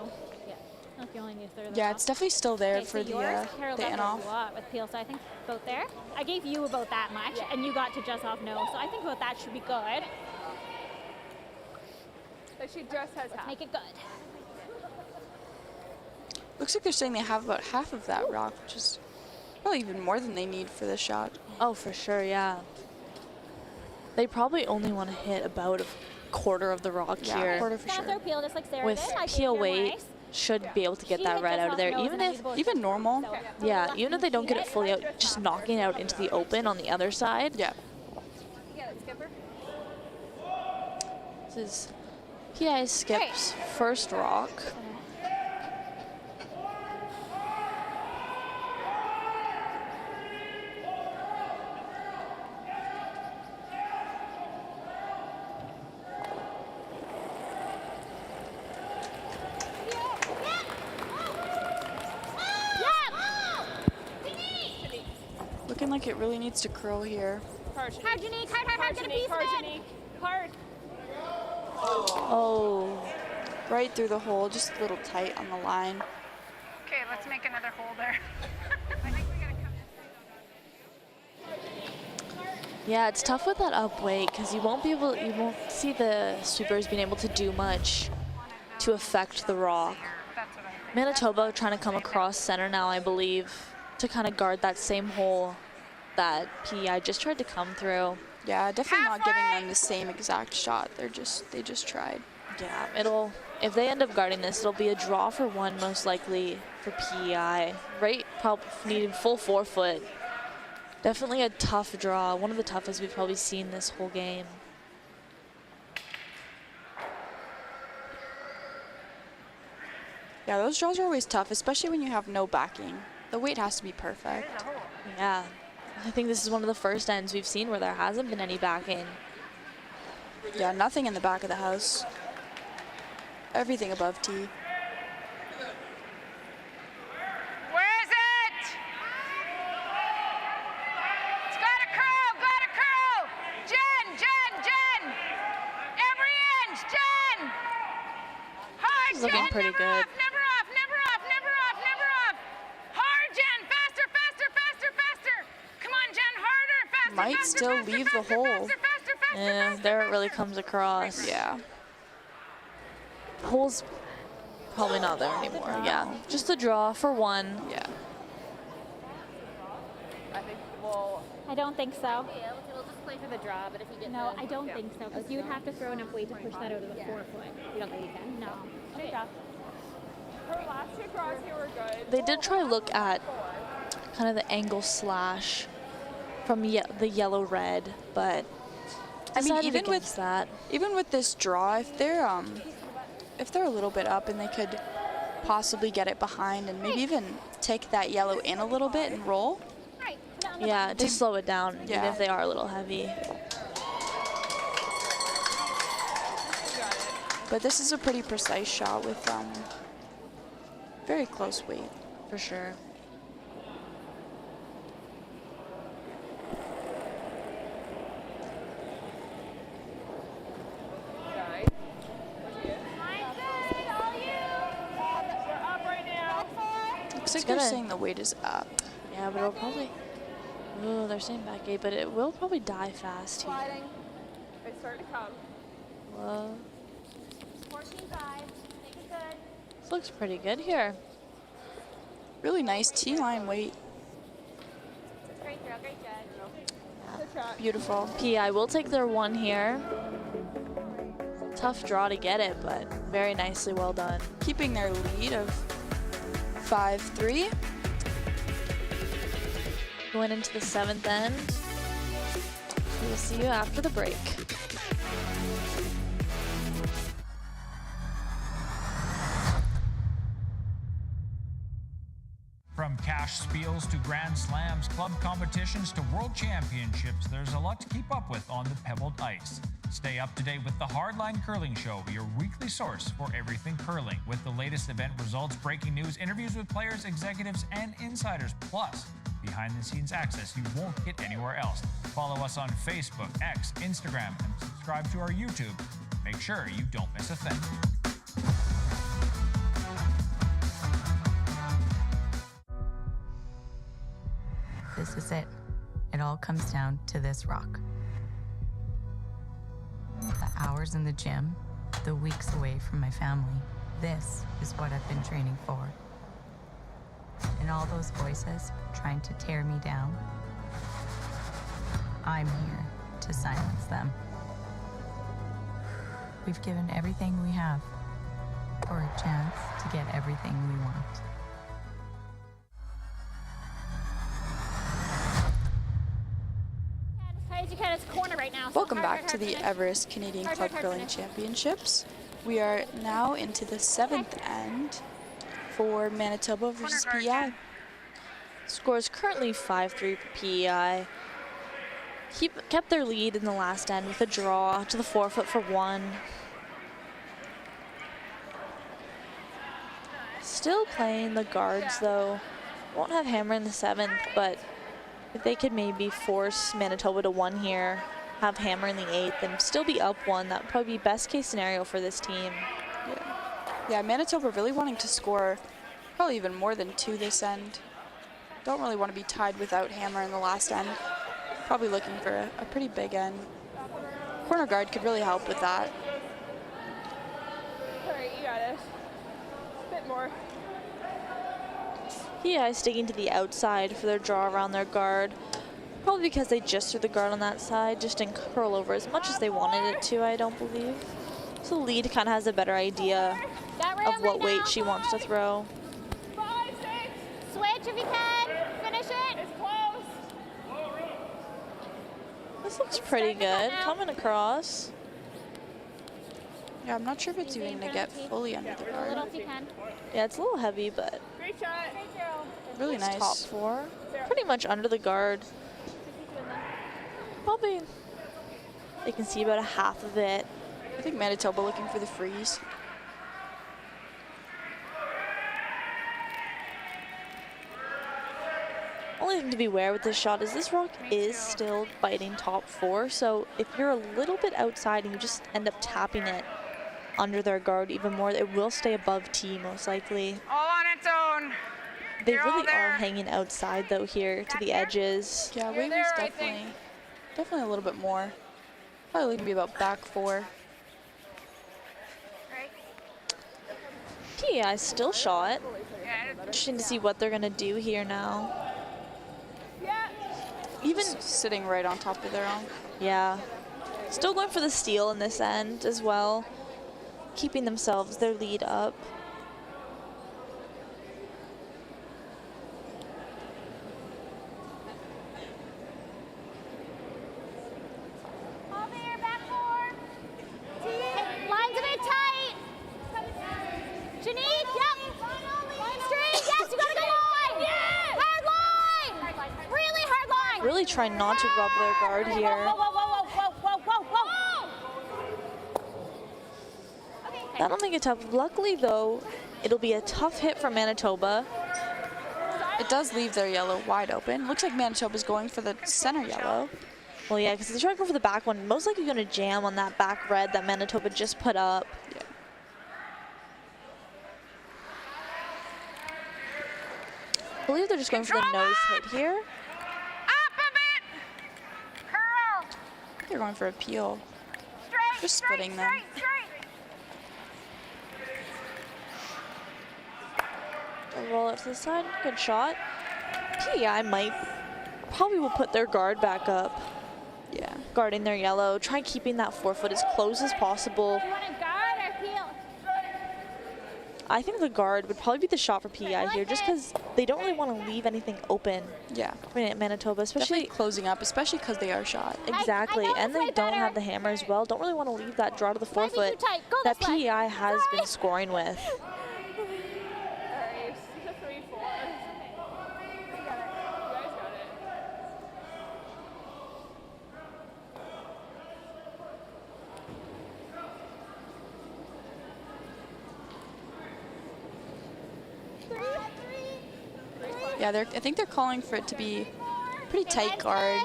Yeah, it's definitely still there Okay, for so yours curled the up in-off. a lot with peel, so I think about there. I gave you about that much, and you got to just off no, so I think about that should be good. So she just has half. Make it good. Looks like they're saying they have about half of that rock, which is probably even more than they need for this shot. Oh, for sure, yeah. They probably only want to hit about a quarter of the rock here. Quarter for Throw peel just like Sarah With did. I gave peel her weight, rice. should be able to get She that hit red just out of off there. nose, Even and I if, need both even normal. yeah, even if they don't get it fully out, just knocking it out into the open on the other side. Yeah. This is PI Skip's first rock. Looking like it really needs to curl here. Hard, Janique. Hard, get a piece of it. Hard. Oh. Right through the hole, just a little tight on the line. Okay, let's make another hole there. I think we gotta come. Yeah, it's tough with that up weight because you won't see the sweepers being able to do much to affect the rock. Manitoba trying to come across center now, I believe, to kind of guard that same hole that PEI just tried to come through. Yeah, definitely not giving them the same exact shot. They just tried. Yeah, if they end up guarding this, it'll be a draw for one most likely for PEI. Right, probably needing full 4 foot. Definitely a tough draw, one of the toughest we've probably seen this whole game. Yeah, those draws are always tough, especially when you have no backing. The weight has to be perfect. Yeah, I think this is one of the first ends we've seen where there hasn't been any backing. Yeah, nothing in the back of the house. Everything above tee. Where is it? It's gotta curl. Jen. Every inch, Jen. Hard, This is looking Jen, pretty never good. off. Hard, Jen, faster. Come on, Jen, harder, faster. Might still leave the hole. Yeah, there it really comes across. Yeah. Hole's probably not there anymore. Yeah, just a draw for one. Yeah. I don't think so. We'll just play for the draw, but if you get No, I don't think so, because you would have to throw enough weight to push that out of the 4 foot. You don't think you can? No. Okay, draw. Her last 2 draws here were good. They did try look at kind of the angle slash from the yellow-red, but I mean, decided against that. Even with this draw, if they're a little bit up and they could possibly get it behind and maybe even take that yellow in a little bit and roll. Yeah, to slow it down, Yeah. even if they are a little heavy. But this is a pretty precise shot with very close weight. For sure. Looks like they're saying the weight is up. Yeah, but it'll probably... Oh, they're saying back 8, but it will probably die fast here. They start to come. Whoa. 14.5. Make it good. This looks pretty good here. Really nice T-line weight. Great throw, great judge. Beautiful. PI will take their 1 here. Tough draw to get it, but very nicely well done. Keeping their lead of 5-3. Going into the 7th end. We'll see you after the break. From cash spiels to Grand Slams, club competitions to world championships, there's a lot to keep up with on the pebbled ice. Stay up to date with the Hardline Curling Show, your weekly source for everything curling, with the latest event results, breaking news, interviews with players, executives, and insiders, plus behind-the-scenes access you won't get anywhere else. Follow us on Facebook, X, Instagram, and subscribe to our YouTube. Make sure you don't miss a thing. This is it. It all comes down to this rock. The hours in the gym, the weeks away from my family. This is what I've been training for. And all those voices trying to tear me down, I'm here to silence them. We've given everything we have for a chance to get everything we want. As you can, it's corner right now. Welcome back to the Everest Canadian Club Curling Championships. We are now into the 7th end for Manitoba versus PEI. Score is currently 5-3 for PEI. Kept their lead in the last end with a draw to the forefoot for 1. Still playing the guards though. Won't have hammer in the 7th, but if they could maybe force Manitoba to 1 here, have hammer in the 8th, and still be up 1, that would probably be best case scenario for this team. Yeah, Manitoba really wanting to score probably even more than 2 this end. Don't really want to be tied without hammer in the last end. Probably looking for a pretty big end. Corner guard could really help with that. All right, you got it. A bit more. PEI sticking to the outside for their draw around their guard. Probably because they just threw the guard on that side, just didn't curl over as much as they wanted it to, I don't believe. So the lead kind of has a better idea of what weight she wants to throw. 5, 6. Switch if you can. Finish it. It's close. This looks pretty good, coming across. Yeah, I'm not sure if it's even going to get fully under the guard. Little if you can. Yeah, it's a little heavy, but Great shot. Really it's nice. top 4. Pretty much under the guard. Probably, they can see about a half of it. I think Manitoba looking for the freeze. Only thing to be aware with this shot is this rock is still biting top 4, so if you're a little bit outside and you just end up tapping it under their guard even more, it will stay above T most likely. All on its own. They You're all really there. are hanging outside though here to the edges. Yeah, You're wave there, is I think. definitely a little bit more. Probably gonna be about back 4. PEI still shot. Yeah, Interesting to see what they're gonna do here now. Even sitting right on top of their own. Yeah. Still going for the steal in this end as well. Keeping themselves their lead up. really try not to rub their guard here. Whoa, whoa, whoa, whoa, whoa, whoa, whoa, whoa! That'll make it tough. Luckily, though, it'll be a tough hit for Manitoba. It does leave their yellow wide open. Looks like Manitoba's going for the center yellow. Well, yeah, because they try to go for the back one. Most likely going to jam on that back red that Manitoba just put up. Yeah. I believe they're just going for the nose hit here. Up a bit. Curl. They're going for a peel. Straight, Just splitting them. straight. They'll roll it to the side. Good shot. PEI probably will put their guard back up. Yeah. Guarding their yellow. Try keeping that forefoot as close as possible. You want to guard or peel? I think the guard would probably be the shot for PEI here, just because they don't really want to leave anything open. Yeah. I mean, at Manitoba, especially definitely closing up, especially because they are shot. Exactly, and they don't have the hammer as well. Don't really want to leave that draw to the forefoot that PEI has been scoring with. Yeah, I think they're calling for it to be pretty tight guard.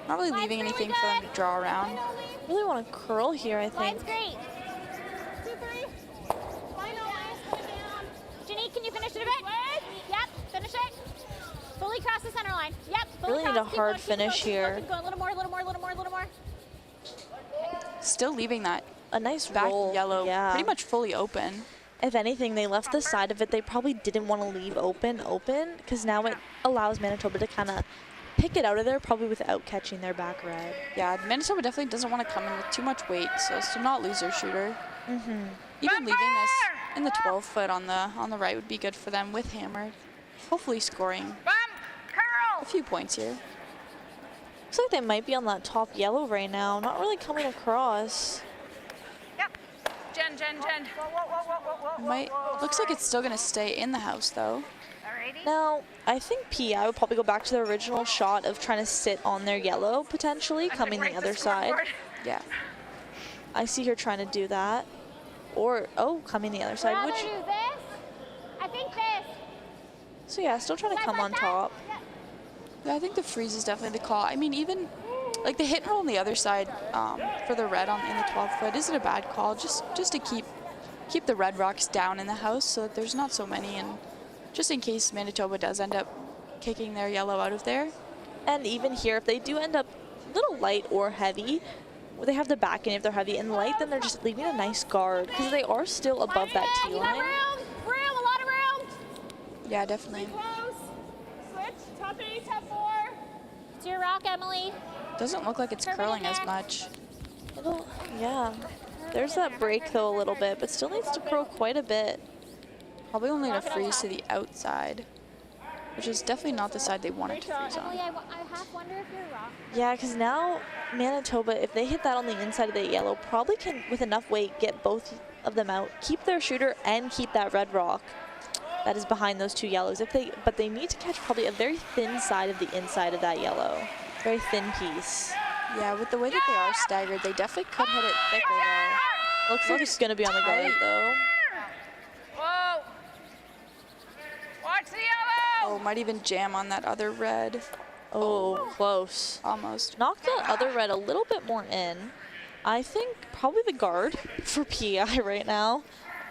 Not really leaving anything for them to draw around. Really want to curl here, I think. Line's great. 2-3. Janique, can you finish it a bit? Yep, finish it. Fully cross the center line. Yep, fully Really need a hard finish here. Keep going. A little more, a little more, a little more, a little more. Still leaving that a nice back roll, yellow yeah. pretty much fully open. If anything, they left the side of it they probably didn't want to leave open, because now it allows Manitoba to kind of pick it out of there, probably without catching their back red. Yeah, Manitoba definitely doesn't want to come in with too much weight, so as to not lose their shooter. Even leaving this in the 12 foot on the right would be good for them with hammer. Hopefully scoring a few points here. Looks like they might be on that top yellow right now, not really coming across. Jen. Looks like it's still going to stay in the house, though. Now, I think PEI would probably go back to their original shot of trying to sit on their yellow, potentially, coming the other side. Yeah. I see her trying to do that. Or, coming the other side, which... Do this. I think this. So yeah, still trying to come on top. Yeah, I think the freeze is definitely the call. I mean, even like the hit and roll on the other side for the red in the 12 foot isn't a bad call. Just to keep the red rocks down in the house so that there's not so many, and just in case Manitoba does end up kicking their yellow out of there. And even here, if they do end up a little light or heavy, they have the back end if they're heavy and light, then they're just leaving a nice guard because they are still above that T line. Room, a lot of room. Yeah, definitely. Switch, top 8, top 4. It's your rock, Emily. Doesn't look like it's curling as much. Yeah. There's that break though a little bit, but still needs to curl quite a bit. Probably only to freeze to the outside, which is definitely not the side they wanted to freeze on. Emily, I half wonder if you're rock. Yeah, because now Manitoba, if they hit that on the inside of the yellow, probably can, with enough weight, get both of them out, keep their shooter, and keep that red rock that is behind those two yellows. But they need to catch probably a very thin side of the inside of that yellow. Very thin piece. Yeah, with the way that they are staggered, they definitely could hit it thicker though. Looks like it's going to be on the guard though. Whoa! Watch the yellow! Oh, might even jam on that other red. Oh, close. Almost. Knocked that other red a little bit more in. I think probably the guard for PEI right now.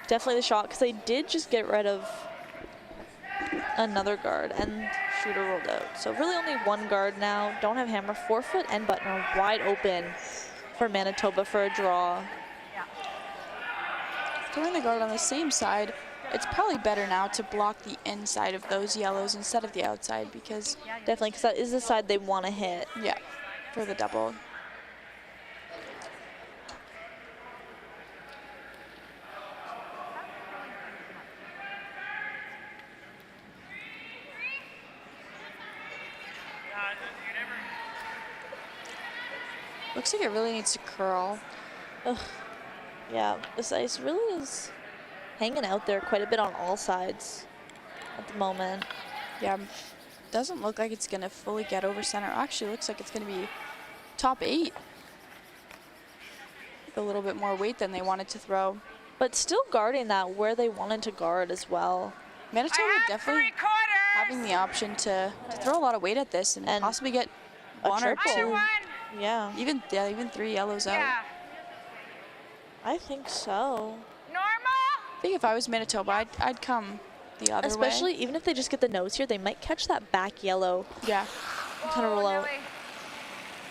Definitely the shot, because they did just get rid of another guard and shooter rolled out. So really only one guard now. Don't have hammer. Forefoot and button are wide open for Manitoba for a draw. Throwing the guard on the same side, it's probably better now to block the inside of those yellows instead of the outside, because definitely, because that is the side they want to hit. Yeah, for the double. Looks like it really needs to curl. Ugh. Yeah, this ice really is hanging out there quite a bit on all sides at the moment. Yeah, doesn't look like it's going to fully get over center. Actually, looks like it's going to be top 8. A little bit more weight than they wanted to throw. But still guarding that where they wanted to guard as well. Manitoba definitely having the option to throw a lot of weight at this and possibly get one or two. Yeah. Even 3 yellows out. I think so. I think if I was Manitoba, I'd come the other Especially way. even if they just get the nose here, they might catch that back yellow. Yeah. Kind of roll out.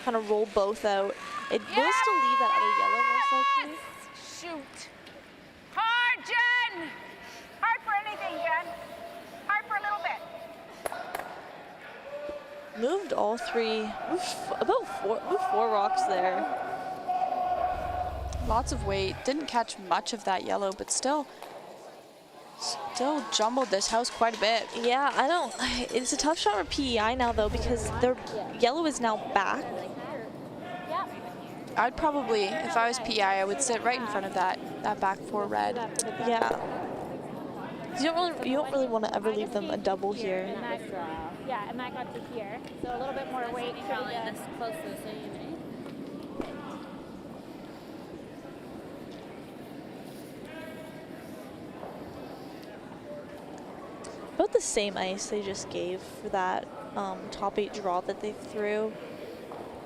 Kind of roll both out. It will still leave that other yellow most likely. Shoot. Hard, Jen. Hard for anything, Jen. Hard for a little bit. Moved all 3. Moved 4 rocks there. Lots of weight. Didn't catch much of that yellow, but still jumbled this house quite a bit. Yeah, it's a tough shot for PEI now though because their yellow is now back. I'd probably, if I was PEI, I would sit right in front of that back 4 red. Yeah. You don't really want to ever leave them a double here. Yeah, and that got to here. So a little bit more weight. Probably this close to the same. About the same ice they just gave for that top 8 draw that they threw.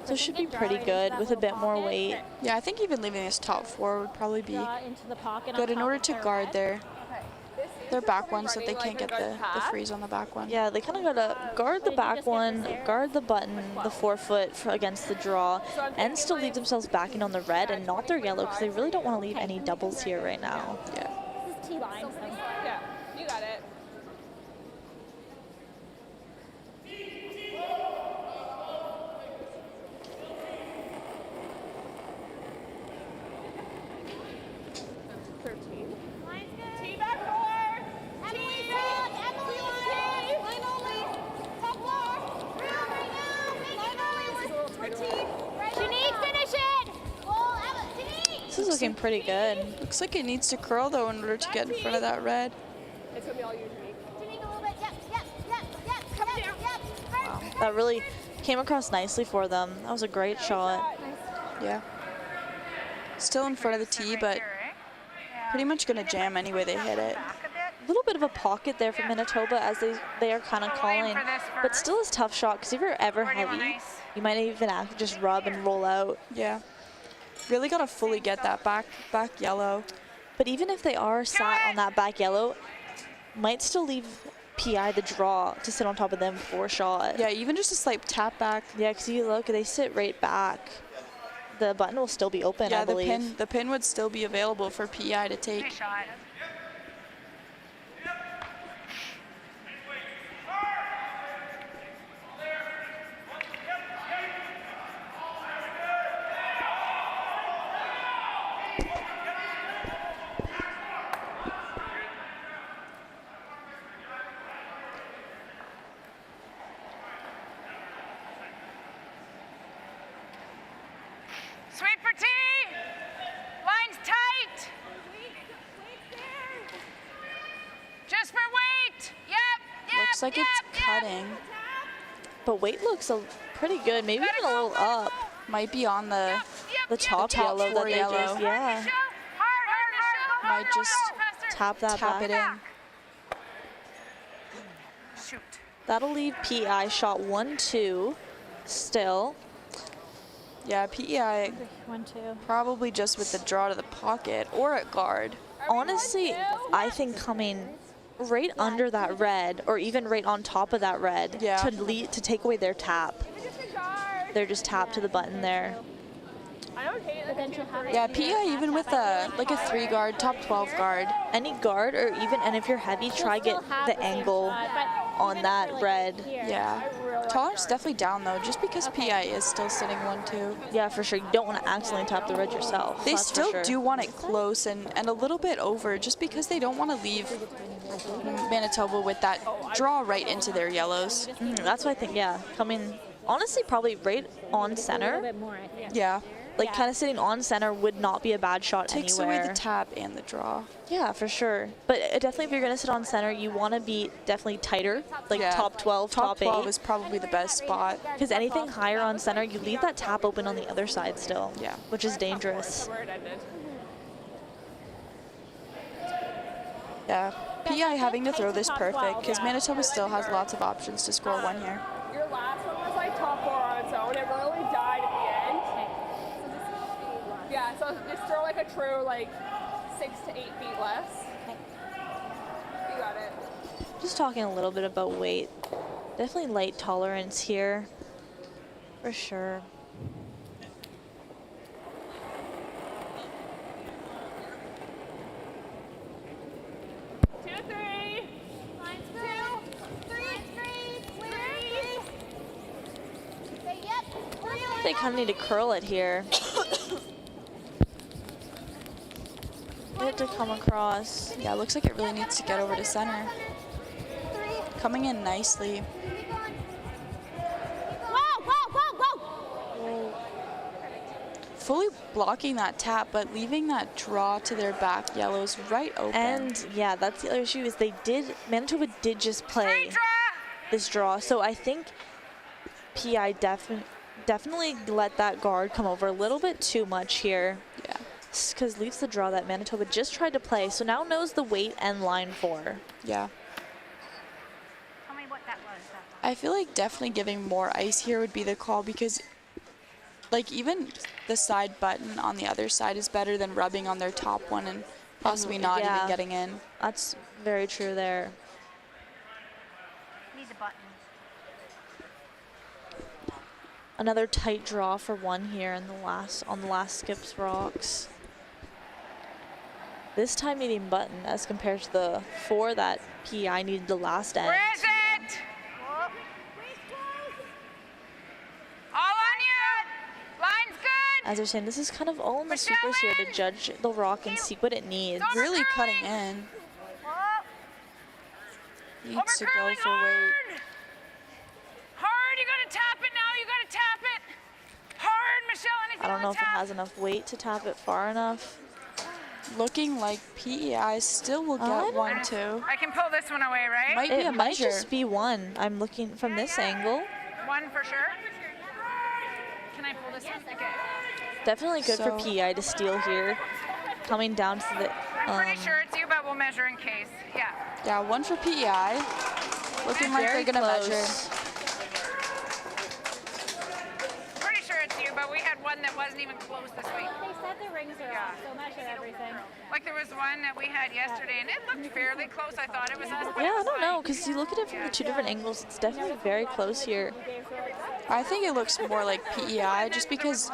So it should be pretty good with a bit more weight. Yeah, I think even leaving this top 4 would probably be good in order to guard their back one so that they can't get the freeze on the back one. Yeah, they kind of got to guard the back one, guard the button, the 4-foot against the draw, and still leave themselves backing on the red and not their yellow because they really don't want to leave any doubles here right now. Yeah. This is T-line. Yeah, you got it. This is looking pretty good. Looks like it needs to curl though in order to get in front of that red. It's gonna be all you, Wow, that really came across nicely for them. That was a great shot. Yeah. Still in front of the tee, but pretty much gonna jam anyway they hit it. A little bit of a pocket there for Manitoba as they are kind of calling, but still a tough shot because if you're ever heavy, you might even just rub and roll out. Yeah. Really got to fully get that back yellow. But even if they are sat on that back yellow, might still leave PI the draw to sit on top of them for a shot. Yeah, even just a slight tap back. Yeah, because you look, they sit right back. The button will still be open, I believe. Yeah, the pin would still be available for PI to take. Nice shot. Sweep for T. Line's tight. Just for weight. Yep. Looks like it's cutting. But weight looks pretty good. Maybe even a little up. Might be on the top yellow that they just, yeah. Might just tap that back. it in. Shoot. That'll leave PEI shot 1-2 still. Yeah, PEI 1-2. probably just with the draw to the pocket or at guard. Honestly, I think coming right under that red or even right on top of that red to take away their tap. They're just tapped to the button there. Yeah, PEI even with a 3 guard, top 12 guard. Any guard or even, and if you're heavy, try get the angle on that red. Yeah. Tolerance definitely down though, just because PEI is still sitting 1-2. Yeah, for sure. You don't want to accidentally tap the red yourself. They still do want it close and a little bit over, just because they don't want to leave Manitoba with that draw right into their yellows. That's what I think, yeah. Coming, honestly, probably right on center. Yeah. like kind of sitting on center would not be a bad shot Takes anywhere. away the tap and the draw. Yeah, for sure. But definitely if you're going to sit on center, you want to be definitely tighter, like top 12, top 8. Top 12 is probably the best spot. Because anything higher on center, you leave that tap open on the other side still. Yeah. Which is dangerous. Yeah. PEI having to throw this perfect because Manitoba still has lots of options to score 1 here. Your last one was like top 4 on its own. It really died at the end. Yeah, so just throw like a true like 6 to 8 feet less. You got it. Just talking a little bit about weight. Definitely light tolerance here. For sure. They kind of need to curl it here. Get it to come across. Yeah, it looks like it really needs to get over to center. Coming in nicely. Fully blocking that tap, but leaving that draw to their back yellows right open. And yeah, that's the other issue is Manitoba did just play this draw. So I think PEI definitely let that guard come over a little bit too much here. Yeah. Because leaves the draw that Manitoba just tried to play. So now knows the weight and line for. Yeah. Tell me what that was. I feel like definitely giving more ice here would be the call because like even the side button on the other side is better than rubbing on their top one and possibly not even getting in. That's very true there. Need the button. Another tight draw for 1 here in on the last skips rocks. This time needing button as compared to the 4 that PEI needed the last end. Where is it? All on you. Line's good. As they're saying, this is kind of all in the supers here to judge the rock and see what it needs. Really cutting in. Needs to go for weight. Hard, you gotta tap it now, you gotta tap it. Hard, Michelle, anything I don't know on if it tap? has enough weight to tap it far enough. Looking like PEI still will get 1, 2. I can pull this one away, right? Might be It a might measure. just be 1. I'm looking from this angle. 1 for sure. Can I pull this one? Okay. Definitely good for So- PEI to steal here. Coming down to the... I'm pretty sure it's you, but we'll measure in case. Yeah. Yeah, 1 for PEI. Looking like Very they're gonna close. measure. Pretty sure it's you, but we had one that wasn't even close this week. They said the rings are off, so measure everything. Like there was one that we had yesterday, and it looked fairly close. I thought it was us. But Yeah, it I was don't know, because you look at it from the 2 different angles. It's definitely very close here. I think it looks more like PEI just because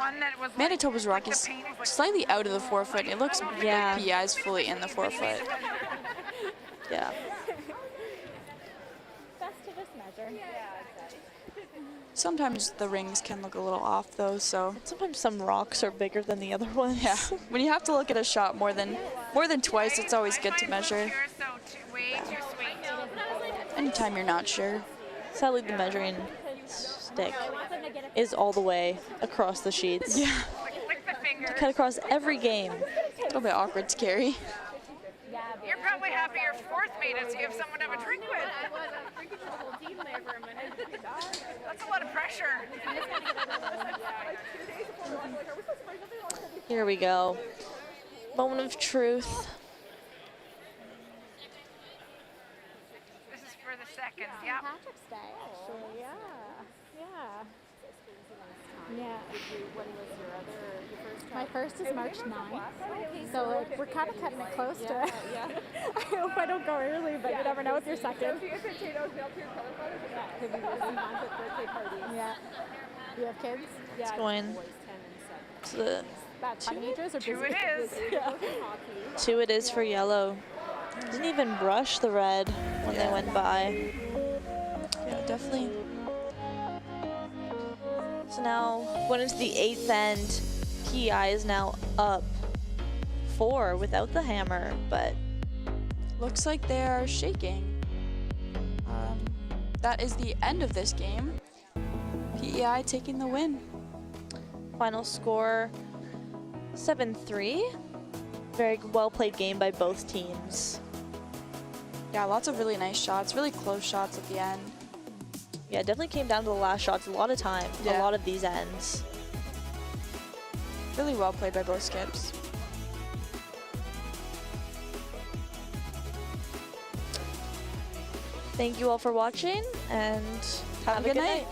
Manitoba's rock is slightly out of the 4 foot. It looks like PEI's fully in the 4 foot. Yeah. Best to just measure. Sometimes the rings can look a little off though, so. Sometimes some rocks are bigger than the other ones. Yeah. When you have to look at a shot more than twice, it's always good to measure. way too sweet. Anytime you're not sure. Sadly, the measuring stick is all the way across the sheets. Yeah. Cut across every game. A little bit awkward to carry. You're probably happy your 4th mate is you have someone to have a drink with. I was drinking the whole team there for a minute. That's a lot of pressure. Here we go. Moment of truth. This is for the second. Yeah. Patrick's Day, actually. Yeah. Yeah. When was your first My first is March 9th. So we're kind of cutting it close to. I hope I don't go early, but you never know with your second. Yeah. You have kids? It's going to the Teenagers or 2 it is. 2 it is for yellow. Didn't even brush the red when they went by. Yeah, definitely. So now, going into the 8th end, PEI is now up 4 without the hammer, but looks like they are shaking. That is the end of this game. PEI taking the win. Final score 7-3. Very well played game by both teams. Yeah, lots of really nice shots, really close shots at the end. Yeah, it definitely came down to the last shots a lot of time, a lot of these ends. Really well played by both skips. Thank you all for watching, and have a good night.